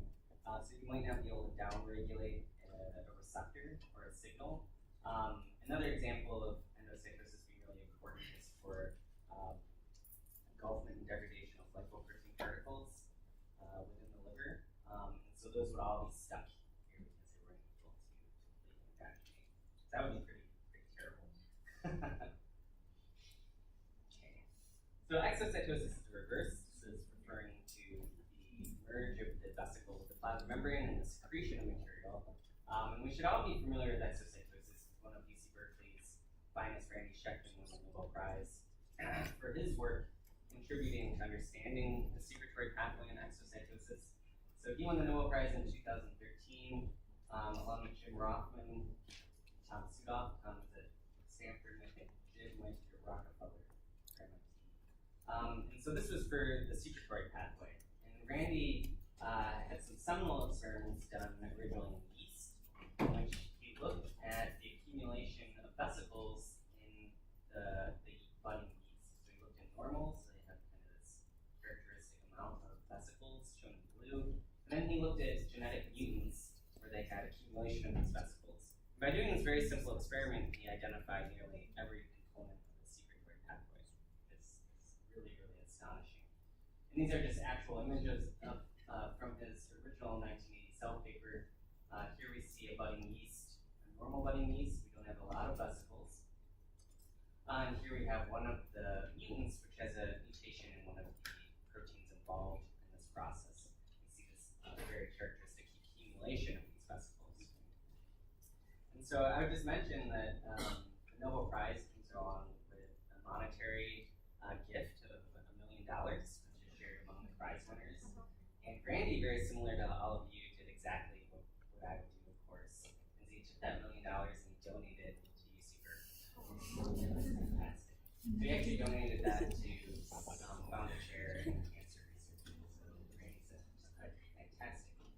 So you might not be able to downregulate a receptor or a signal. Another example of endocytosis being really important is for engulfment and degradation of lipoprotein particles within the liver. And so those would all be stuck here because they weren't able to completely evacuate. So that would be pretty terrible. Okay. So exocytosis is the reverse. This is referring to the merge of the vesicle with the plasma membrane and the secretion of material. And we should all be familiar with exocytosis. One of UC Berkeley's finest, Randy Schechtman, won the Nobel Prize for his work contributing to understanding the secretory pathway in exocytosis. So he won the Nobel Prize in 2013, along with Jim Rothman, Tom Sudoff, Tom was at Stanford, and I think Jim went to Rockefeller or MIT. And so this was for the secretory pathway. And Randy had some seminal experiments done originally in yeast, in which he looked at the accumulation of vesicles in the budding yeast. So he looked at normals, so they have kind of this characteristic amount of vesicles shown in blue. And then he looked at genetic mutants where they had accumulation of these vesicles. And by doing this very simple experiment, he identified nearly every component of the secretory pathway. It's really, really astonishing. And these are just actual images of, from his original 1980 Cell paper. Here we see a budding yeast, a normal budding yeast. We don't have a lot of vesicles. And here we have one of the mutants, which has a mutation in one of the proteins involved in this process. You see this very characteristic accumulation of these vesicles. And so I would just mention that the Nobel Prize comes along with a monetary gift of $1 million, which is shared among the prize winners. And Randy, very similar to all of you, did exactly what I would do, of course. Is he took that $1 million and he donated it to UC Berkeley. That's fantastic. So he actually donated that to founder chair and cancer research. So Randy's fantastic.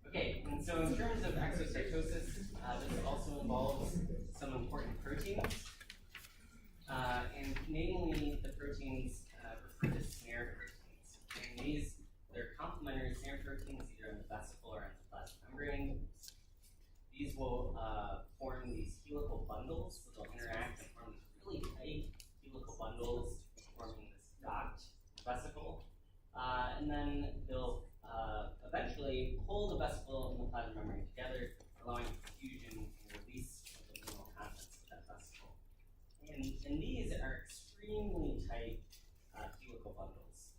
Okay, and so in terms of exocytosis, this also involves some important proteins. And namely the proteins referred to snare proteins. And these, they're complementary snare proteins either in the vesicle or in the plasma membrane. These will form these helical bundles, so they'll interact and form these really tight helical bundles forming this docked vesicle. And then they'll eventually pull the vesicle and the plasma membrane together, allowing diffusion and release of the mineral contents of that vesicle. And these are extremely tight helical bundles.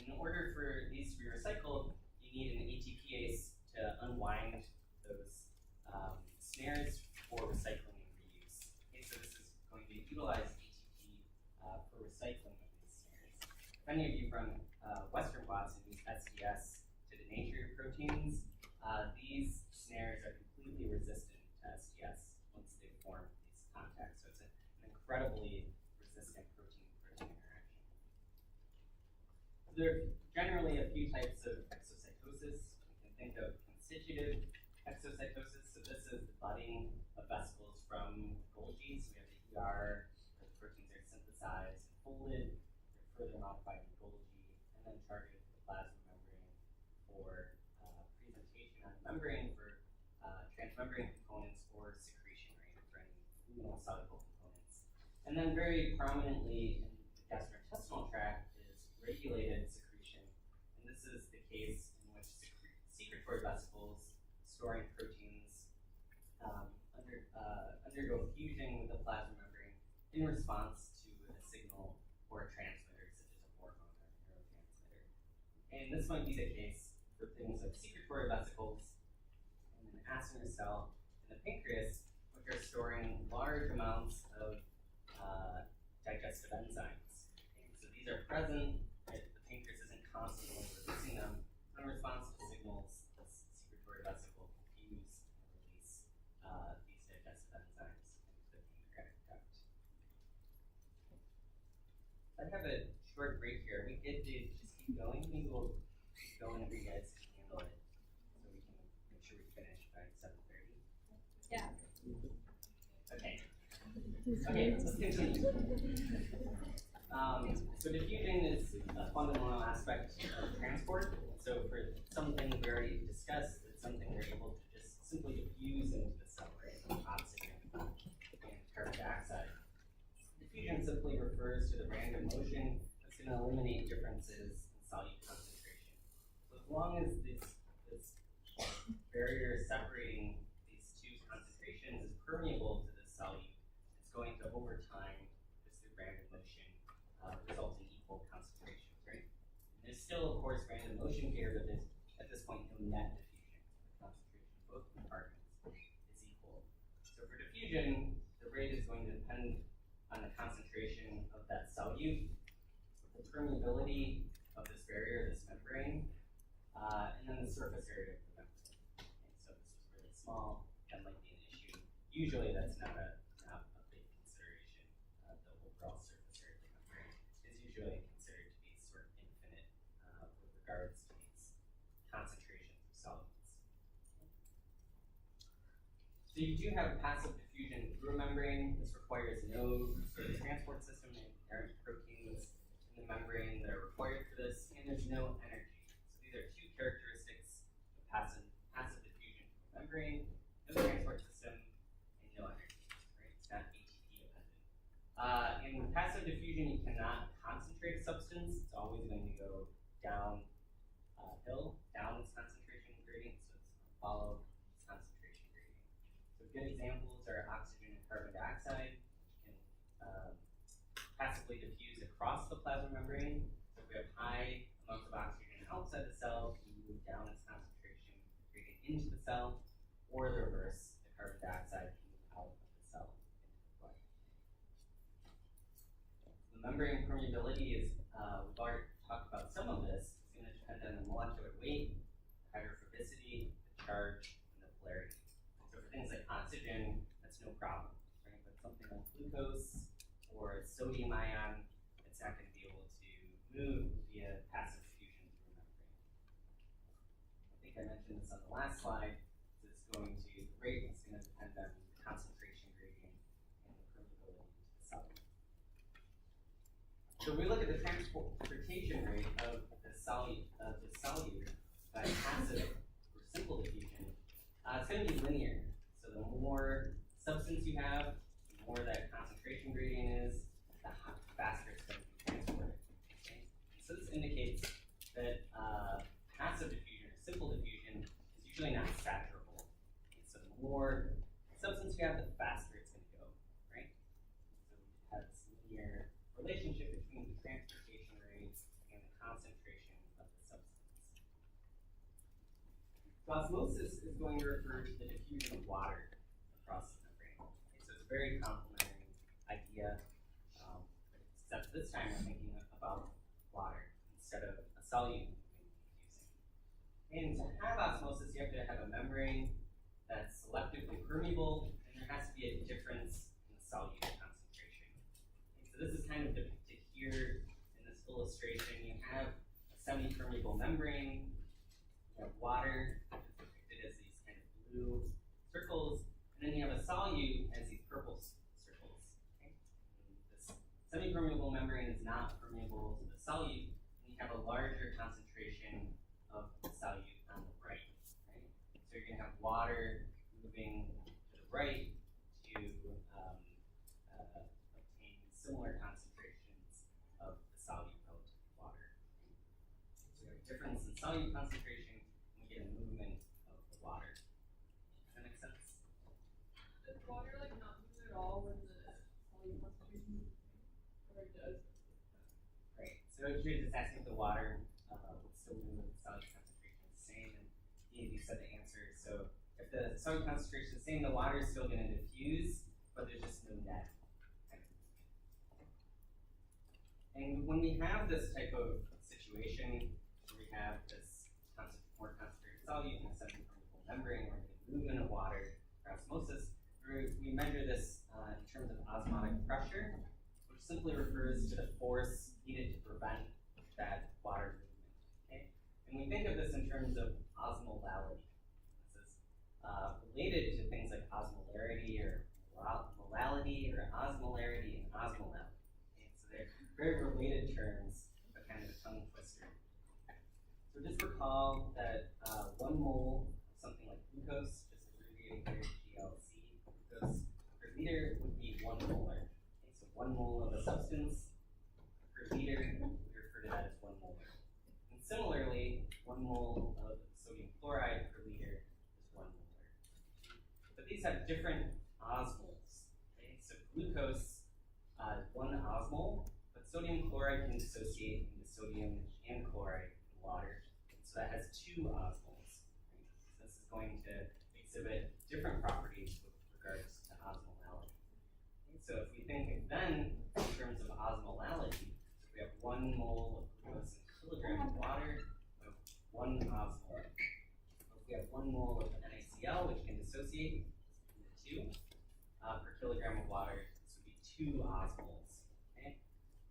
In order for these to be recycled, you need an ATPase to unwind those snares for recycling and reuse. Okay, so this is going to utilize ATP for recycling of these snares. If any of you from Western blots and use SDS to denature proteins, these snares are completely resistant to SDS once they form these contacts. So it's an incredibly resistant protein-protein interaction. There are generally a few types of exocytosis. You can think of constitutive exocytosis. So this is the budding of vesicles from Golgi. So we have the ER, where the proteins are synthesized and folded. They're further modified in Golgi, and then targeted to the plasma membrane for presentation on the membrane for transmembrane components or secretion rate for any luminal soluble components. And then very prominently in the gastrointestinal tract is regulated secretion. And this is the case in which secretory vesicles storing proteins undergo fusion with the plasma membrane in response to a signal or a transmitter, such as a hormone or a neurotransmitter. And this might be the case for things like secretory vesicles and an acinar cell in the pancreas, which are storing large amounts of digestive enzymes. Okay, so these are present, right? The pancreas isn't constantly releasing them. In response to signals, the secretory vesicle can fuse and release these digestive enzymes into the pancreatic duct. I have a short break here. We get to just keep going. Maybe we'll keep going if you guys can handle it, so we can make sure we finish by 7:30. Yeah. Okay. Okay, let's continue. So diffusion is a fundamental aspect of transport. So for something we already discussed, it's something we're able to just simply diffuse into the cell, right? Oxygen and carbon dioxide. Diffusion simply refers to the random motion that's going to eliminate differences in solute concentration. So as long as this barrier separating these two concentrations is permeable to the solute, it's going to, over time, just through random motion, result in equal concentrations, right? And there's still, of course, random motion here, but there's, at this point, no net diffusion. The concentration of both compartments is equal. So for diffusion, the rate is going to depend on the concentration of that solute, the permeability of this barrier, this membrane, and then the surface area of the membrane. Okay, so this is really small, that might be an issue. Usually that's not a big consideration. The overall surface area of the membrane is usually considered to be sort of infinite with regards to these concentrations of solutes. So you do have passive diffusion through a membrane. This requires no sort of transport system. There aren't proteins in the membrane that are required for this, and there's no energy. So these are two characteristics of passive diffusion through a membrane: no transport system and no energy. Right? It's not ATP dependent. In passive diffusion, you cannot concentrate a substance. It's always going to go down hill, down its concentration gradient, so it's going to follow its concentration gradient. So good examples are oxygen and carbon dioxide. You can passively diffuse across the plasma membrane. So if we have high amounts of oxygen outside the cell, we move down its concentration gradient into the cell, or the reverse, the carbon dioxide can move out of the cell into the blood. The membrane permeability is, we've already talked about some of this. It's going to depend on the molecular weight, the hydrophobicity, the charge, and the polarity. So for things like oxygen, that's no problem, right? But something like glucose or sodium ion, it's not going to be able to move via passive diffusion through a membrane. I think I mentioned this on the last slide. It's going to, the rate is going to depend on the concentration gradient and the permeability to the solute. So we look at the transportation rate of the solute by passive or simple diffusion. It's going to be linear. So the more substance you have, the more that concentration gradient is, the faster it's going to be transported. Okay? So this indicates that passive diffusion or simple diffusion is usually not saturable. Okay? So the more substance you have, the faster it's going to go, right? So we have this linear relationship between the transportation rate and the concentration of the substance. So osmosis is going to refer to the diffusion of water across the membrane. Okay, so it's a very complementary idea, except this time we're thinking about water instead of a solute diffusing. And to have osmosis, you have to have a membrane that's selectively permeable, and there has to be a difference in the solute concentration. Okay, so this is kind of depicted here in this illustration. You have a semi-permeable membrane, you have water, which is depicted as these kind of blue circles, and then you have a solute as these purple circles. Okay? This semi-permeable membrane is not permeable to the solute, and you have a larger concentration of the solute on the right. Right? So you're going to have water moving to the right to obtain similar concentrations of the solute relative to water. So we have a difference in solute concentration, and we get a movement of the water. Does that make sense? Does water like not move at all when the solute concentration she was just asking if the water would still move if the solute concentration is the same, and you said the answer. So if the solute concentration is the same, the water is still going to diffuse, but there's just no net. And when we have this type of situation, where we have this more concentrated solute and a semi-permeable membrane, or the movement of water for osmosis, we measure this in terms of osmotic pressure, which simply refers to the force needed to prevent that water movement. Okay? And we think of this in terms of osmolality. This is related to things like osmolarity or molality or osmolarity and osmolality. Okay? So they're very related terms, but kind of a tongue twister. So just recall that 1 mole of something like glucose, just abbreviating here GLC, glucose per liter would be 1 molar. Okay, so 1 mole of a substance per liter, we refer to that as 1 molar. And similarly, 1 mole of sodium chloride per liter is 1 molar. But these have different osmoles. Okay? So glucose is 1 osmole, but sodium chloride can dissociate into sodium and chloride in water. So that has 2 osmoles. Right? So this is going to exhibit different properties with regards to osmolality. Okay? So if we think then in terms of osmolality, so we have 1 mole of glucose in a kilogram of water, we have 1 osmole. If we have 1 mole of NaCl, which can dissociate into 2 per kilogram of water, this would be 2 osmoles. Okay?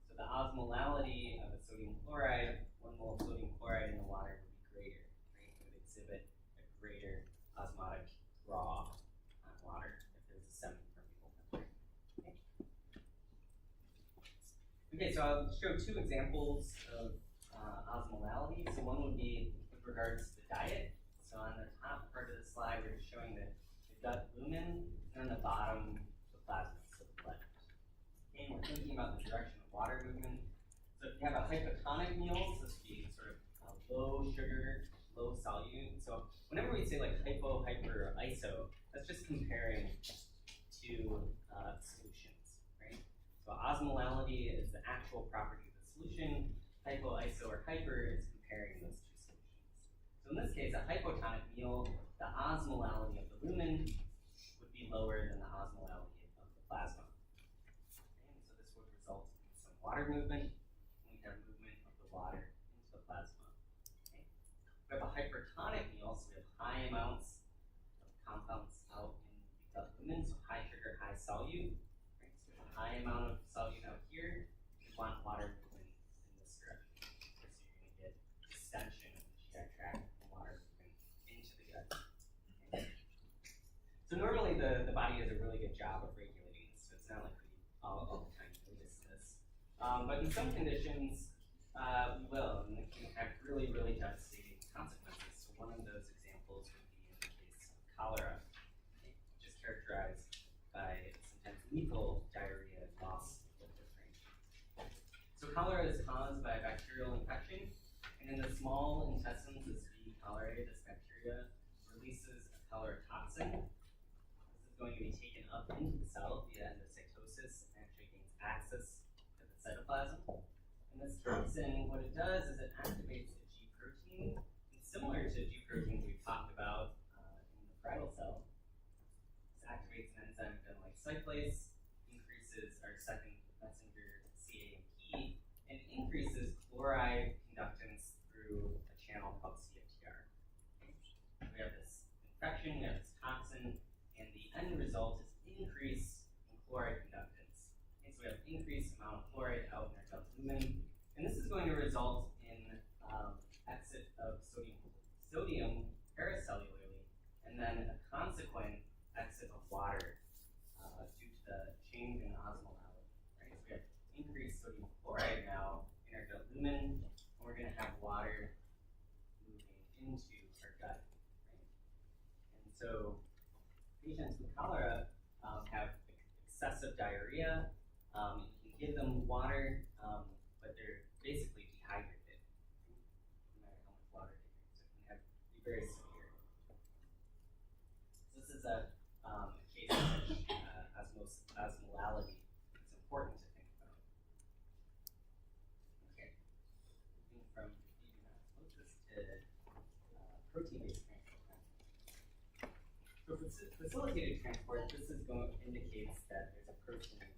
So the osmolality of a sodium chloride, 1 mole of sodium chloride in the water would be greater. Right? It would exhibit a greater osmotic draw on water if there's a semi-permeable membrane. Okay, so I'll show 2 examples of osmolality. So one would be with regards to diet. So on the top part of the slide, we're showing the gut lumen, and on the bottom, the plasma, so the blood. Okay, and we're thinking about the direction of water movement. So if you have a hypotonic meal, so this would be sort of low sugar, low solute. So whenever we say like hypo, hyper, or iso, that's just comparing to solutions, right? So osmolality is the actual property of the solution. Hypo, iso, or hyper is comparing those 2 solutions. So in this case, a hypotonic meal, the osmolality of the lumen would be lower than the osmolality of the plasma. Okay, and so this would result in some water movement. We have movement of the water into the plasma. Okay. We have a hypertonic meal, so we have high amounts of compounds out in the gut lumen, so high sugar, high solute. Right? So we have a high amount of solute out here. We want water movement in this direction. So you're going to get distension of the GI tract and water movement into the gut. Okay. So normally the body does a really good job of regulating this, so it's not like we all the time notice this. But in some conditions, we will, and it can have really, really devastating consequences. So one of those examples would be in the case of cholera, okay, which is characterized by sometimes lethal diarrhea and loss of liquid range. So cholera is caused by a bacterial infection, and in the small intestines, this E. cholerae, this bacteria releases a cholera toxin. This is going to be taken up into the cell via endocytosis and actually gains access to the cytoplasm. And this toxin, what it does is it activates a G protein. It's similar to G proteins we've talked about in the parietal cell. This activates an enzyme called like cyclase, increases our second messenger CAMP, and increases chloride conductance through a channel called CFTR. We have this infection, we have this toxin, and the end result is increase in chloride conductance. Okay, so we have increased amount of chloride out in our gut lumen, and this is going to result in exit of sodium paracellularly, and then a consequent exit of water due to the change in osmolality. Right? So we have increased sodium chloride now in our gut lumen, and we're going to have water moving into our gut. Right? And so patients with cholera have excessive diarrhea. You can give them water, but they're basically dehydrated, no matter how much water they drink. So it can be very severe. So this is a case in which osmolality is important to think about. Okay. protein-based transport. So for facilitated transport, this is indicates that there's a protein that's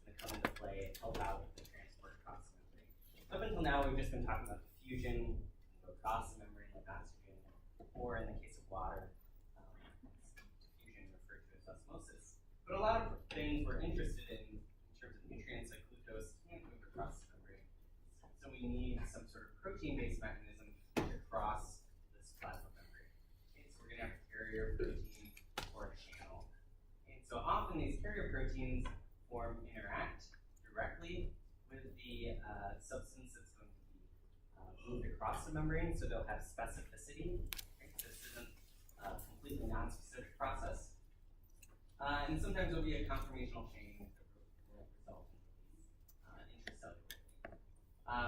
going to come into play and help out with the transport across the membrane. Up until now, we've just been talking about diffusion across the membrane like oxygen, or in the case of water, diffusion referred to as osmosis. But a lot of things we're interested in terms of nutrients like glucose can't move across the membrane. So we need some sort of protein-based mechanism to cross this plasma membrane. Okay, so we're going to have a carrier protein or a channel. And so often these carrier proteins interact directly with the substance that's going to be moved across the membrane, so they'll have specificity. Right? This isn't a completely non-specific process. And sometimes there'll be a conformational chain that will result in these intracellularly.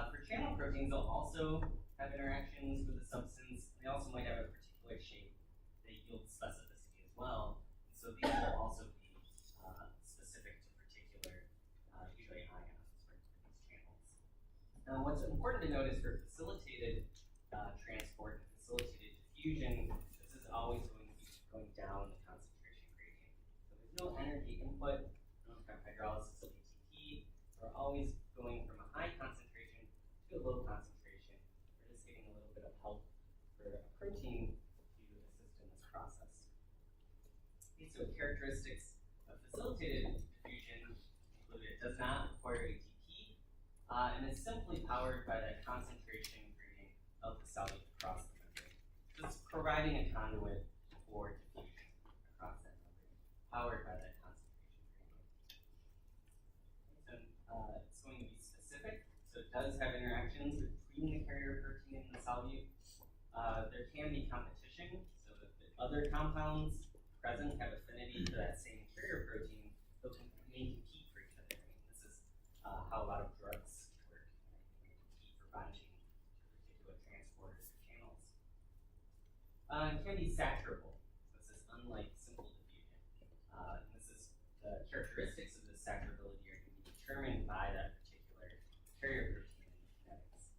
For channel proteins, they'll also have interactions with the substance. They also might have a particular shape. They yield specificity as well. So these will also be specific to particular, usually ions for these channels. Now, what's important to note is for facilitated transport and facilitated diffusion, this is always going to be going down the concentration gradient. So there's no energy input, no hydrolysis of ATP. We're always going from a high concentration to a low concentration. We're just getting a little bit of help for a protein to assist in this process. Okay, so characteristics of facilitated diffusion include it does not require ATP and is simply powered by that concentration gradient of the solute across the membrane. So it's providing a conduit for diffusion across that membrane, powered by that concentration gradient. So it's going to be specific, so it does have interactions between the carrier protein and the solute. There can be competition, so that the other compounds present have affinity to that same carrier protein, they'll may compete for each other. I mean, this is how a lot of drugs work. Right? They compete for binding to particular transporters or channels. It can be saturable. So this is unlike simple diffusion. And this is the characteristics of the saturability are going to be determined by that particular carrier protein and the kinetics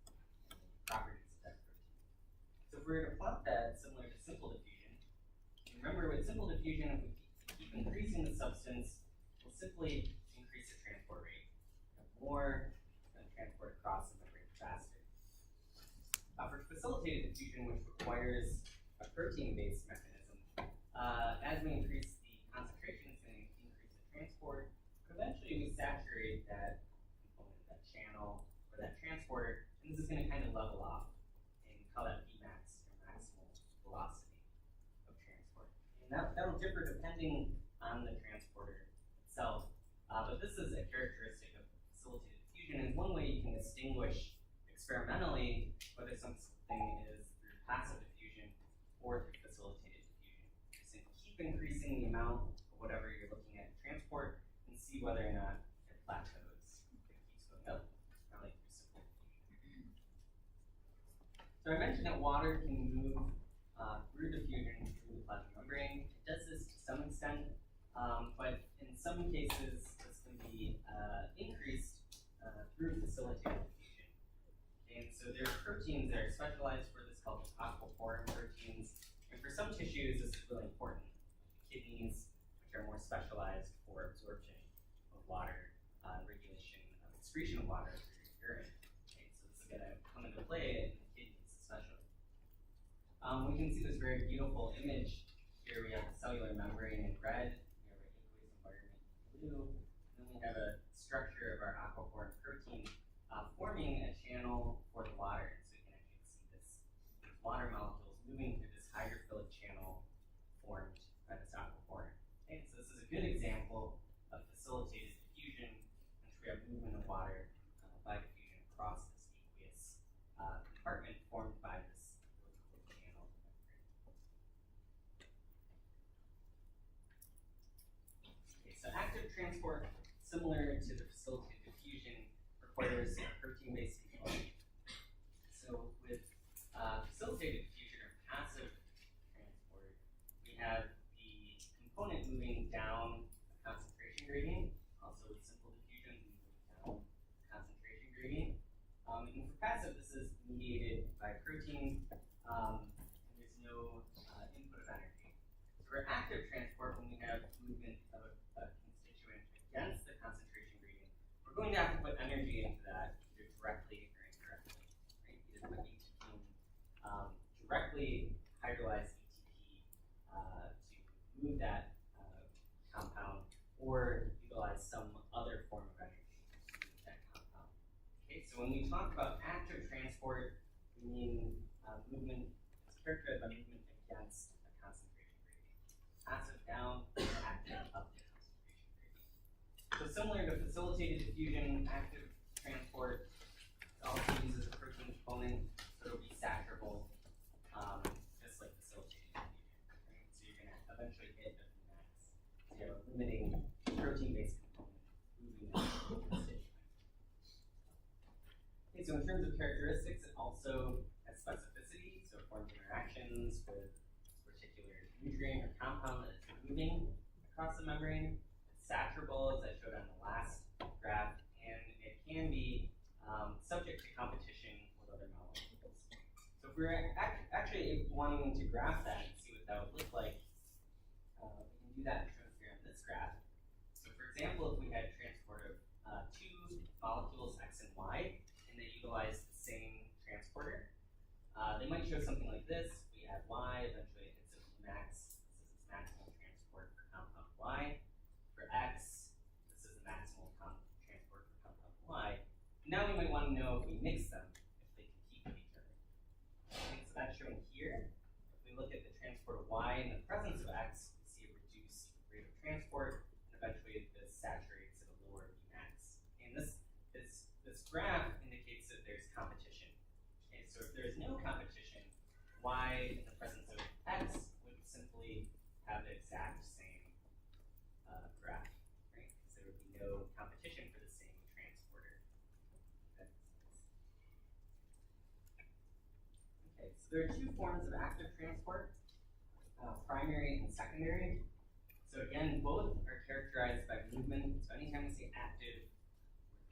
and the properties of that protein. So if we were to plot that similar to simple diffusion, remember with simple diffusion, if we keep increasing the substance, we'll simply increase the transport rate. More, it's going to transport across the membrane faster. For facilitated diffusion, which requires a protein-based mechanism, as we increase the concentration, it's going to increase the transport. But eventually, we saturate that component, that channel, or that transporter, and this is going to kind of level off and call that Vmax, or maximal velocity of transport. And that'll differ depending on the transporter itself. But this is a characteristic of facilitated diffusion, and one way you can distinguish experimentally whether something is through passive diffusion or through facilitated diffusion. So keep increasing the amount of whatever you're looking at in transport and see whether or not it plateaus. If it keeps going up, kind of like through simple diffusion. So I mentioned that water can move through diffusion through the plasma membrane. It does this to some extent, but in some cases this can be increased through facilitated diffusion. And so there are proteins that are specialized for this called aquaporin proteins. And for some tissues this is really important. Kidneys, which are more specialized for absorption of water, regulation of excretion of water through urine. Okay, so this is going to come into play in the kidneys especially. We can see this very beautiful image. Here we have the cellular membrane in red, we have our aqueous environment in blue, and then we have a structure of our aquaporin protein forming a channel for the water. So you can actually see these water molecules moving through this hydrophilic channel formed by this aquaporin. Okay, so this is a good example of facilitated diffusion, in which we have movement of water by diffusion across this aqueous compartment formed by this channel. Okay, so active transport, similar to the facilitated diffusion, requires a protein-based component. So with facilitated diffusion or passive transport, we have the component moving down a concentration gradient. Also with simple diffusion, we move down the concentration gradient. And for passive, this is mediated by protein and there's no input of energy. So for active transport, when we have movement of a constituent against the concentration gradient, we're going to have to put energy into that either directly or indirectly. Right? Either put ATP in, directly hydrolyze ATP to move that compound, or utilize some other form of energy to move that compound. Okay, so when we talk about active transport, we mean movement, it's characterized by movement against a concentration gradient. Passive down, active up the concentration gradient. So similar to facilitated diffusion, active transport also uses a protein component, so it'll be saturable, just like facilitated diffusion. Right? So you're going to eventually hit a max. So you have a limiting protein-based component moving that constituent. Okay, so in terms of characteristics, it also has specificity, so it forms interactions with a particular nutrient or compound that it's moving across the membrane. It's saturable, as I showed on the last graph, and it can be subject to competition with other molecules. So if we're actually wanting to graph that and see what that would look like, we can do that shown here on this graph. So for example, if we had transport of two molecules X and Y, and they utilize the same transporter, they might show something like this. We add Y, eventually it hits a max. This is its maximal transport for compound Y. For X, this is the maximal transport for compound Y. And now we might want to know if we mix them, if they compete with each other. Okay, so that's shown here. If we look at the transport of Y in the presence of X, we see a reduced rate of transport, and eventually this saturates at a lower Vmax. And this graph indicates that there's competition. Okay, so if there's no competition, Y in the presence of X would simply have the exact same graph, right? Because there would be no competition for the same transporter. Okay, so there are two forms of active transport, primary and secondary. So again, both are characterized by movement. So anytime we say active,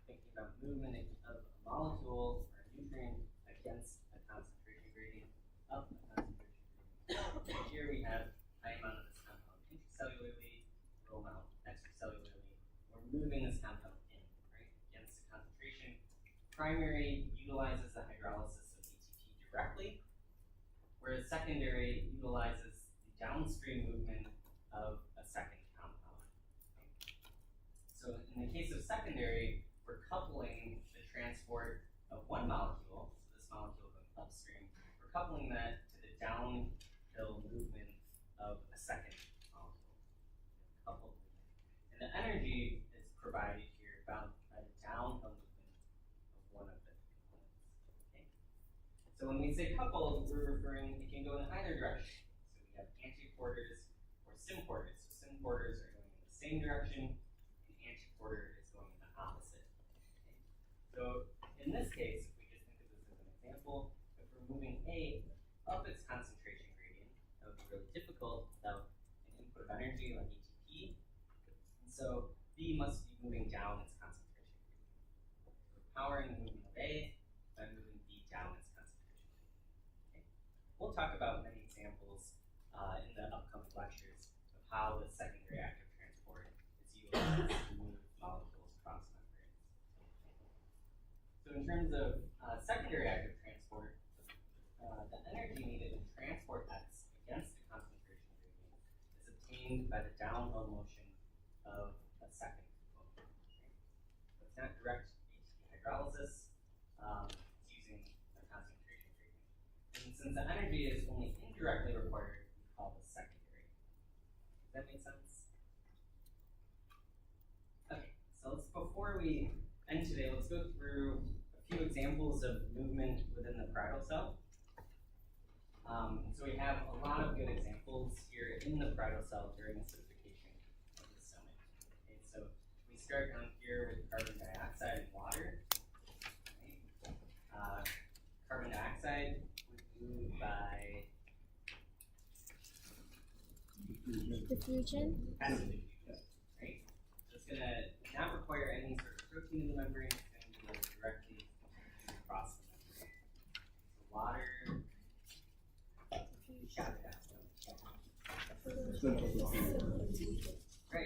we're thinking about movement of a molecule or a nutrient against a concentration gradient up a concentration gradient. Here we have high amount of this compound intracellularly, low amount extracellularly. We're moving this compound in, right, against the concentration. Primary utilizes the hydrolysis of ATP directly, whereas secondary utilizes the downstream movement of a second compound. Okay? So in the case of secondary, we're coupling the transport of one molecule, so this molecule going upstream, we're coupling that to the downhill movement of a second molecule. Coupled movement. And the energy is provided here by the downhill movement of one of the components. Okay? So when we say coupled, we're referring, it can go in either direction. So we have antiporters or symporters. So symporters are going in the same direction, and antiporter is going in the opposite. Okay? So in this case, if we just think of this as an example, if we're moving A up its concentration gradient, that would be really difficult without an input of energy like ATP. And so B must be moving down its concentration gradient. So we're powering the movement of A by moving B down its concentration gradient. Okay? We'll talk about many examples in the upcoming lectures of how the secondary active transport is utilized to move molecules across membranes. So in terms of secondary active transport, the energy needed to transport X against the concentration gradient is obtained by the downhill motion of a second component. Okay? So it's not direct ATP hydrolysis, it's using a concentration gradient. And since the energy is only indirectly required, we call this secondary. Does that make sense? Okay, so before we end today, let's go through a few examples of movement within the parietal cell. So we have a lot of good examples here in the parietal cell during acidification of the stomach. Okay, so we start down here with carbon dioxide and water. Right? Carbon dioxide would move by Diffusion. passive diffusion. Right? So it's going to not require any sort of protein in the membrane. It's going to go directly across the membrane. So water Right,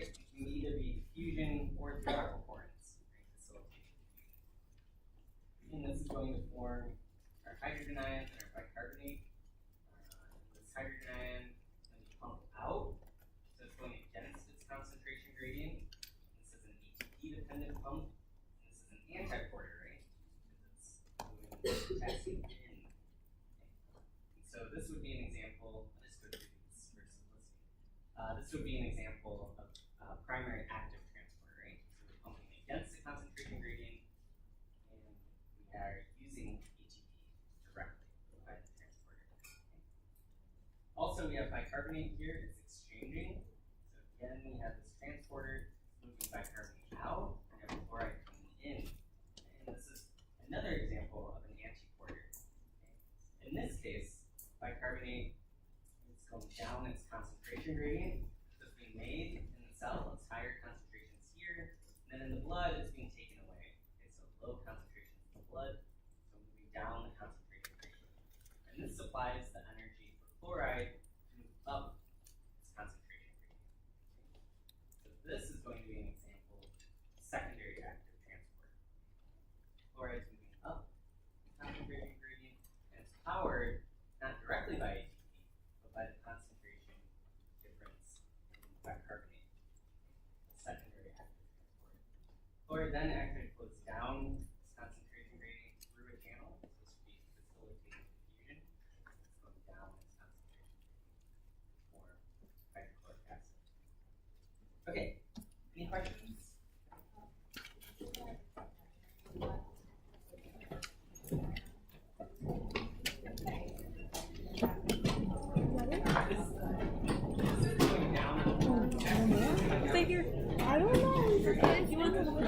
it can either be fusion or through aquaporins, right, facilitation fusion. And this is going to form our hydrogen ions and our bicarbonate. This hydrogen ion is going to be pumped out, so it's going against its concentration gradient. This is an ATP dependent pump, and this is an antiporter, right? Because it's moving potassium in. And so this would be an example. I'll just go through these for simplicity. This would be an example of primary active transporter, right? So we're pumping against the concentration gradient, and we are using ATP directly by the transporter. Okay. Also, we have bicarbonate here. It's exchanging. So again, we have this transporter moving bicarbonate out, and we have chloride coming in. And this is another example of an antiporter. Okay. In this case, bicarbonate is going down its concentration gradient. So it's being made in the cell, it's higher concentrations here, and then in the blood, it's being taken away. Okay, so low concentrations in the blood, so moving down the concentration gradient. And this supplies the energy for chloride to move up its concentration gradient. Okay. So this is going to be an example of secondary active transport. Chloride is moving up the concentration gradient, and it's powered not directly by ATP, but by the concentration difference in bicarbonate, the secondary active transport. Chloride then actually flows down this concentration gradient through a channel. So this would be facilitating diffusion. It's going down its concentration gradient for hydrochloric acid. Okay, any questions? I don't know.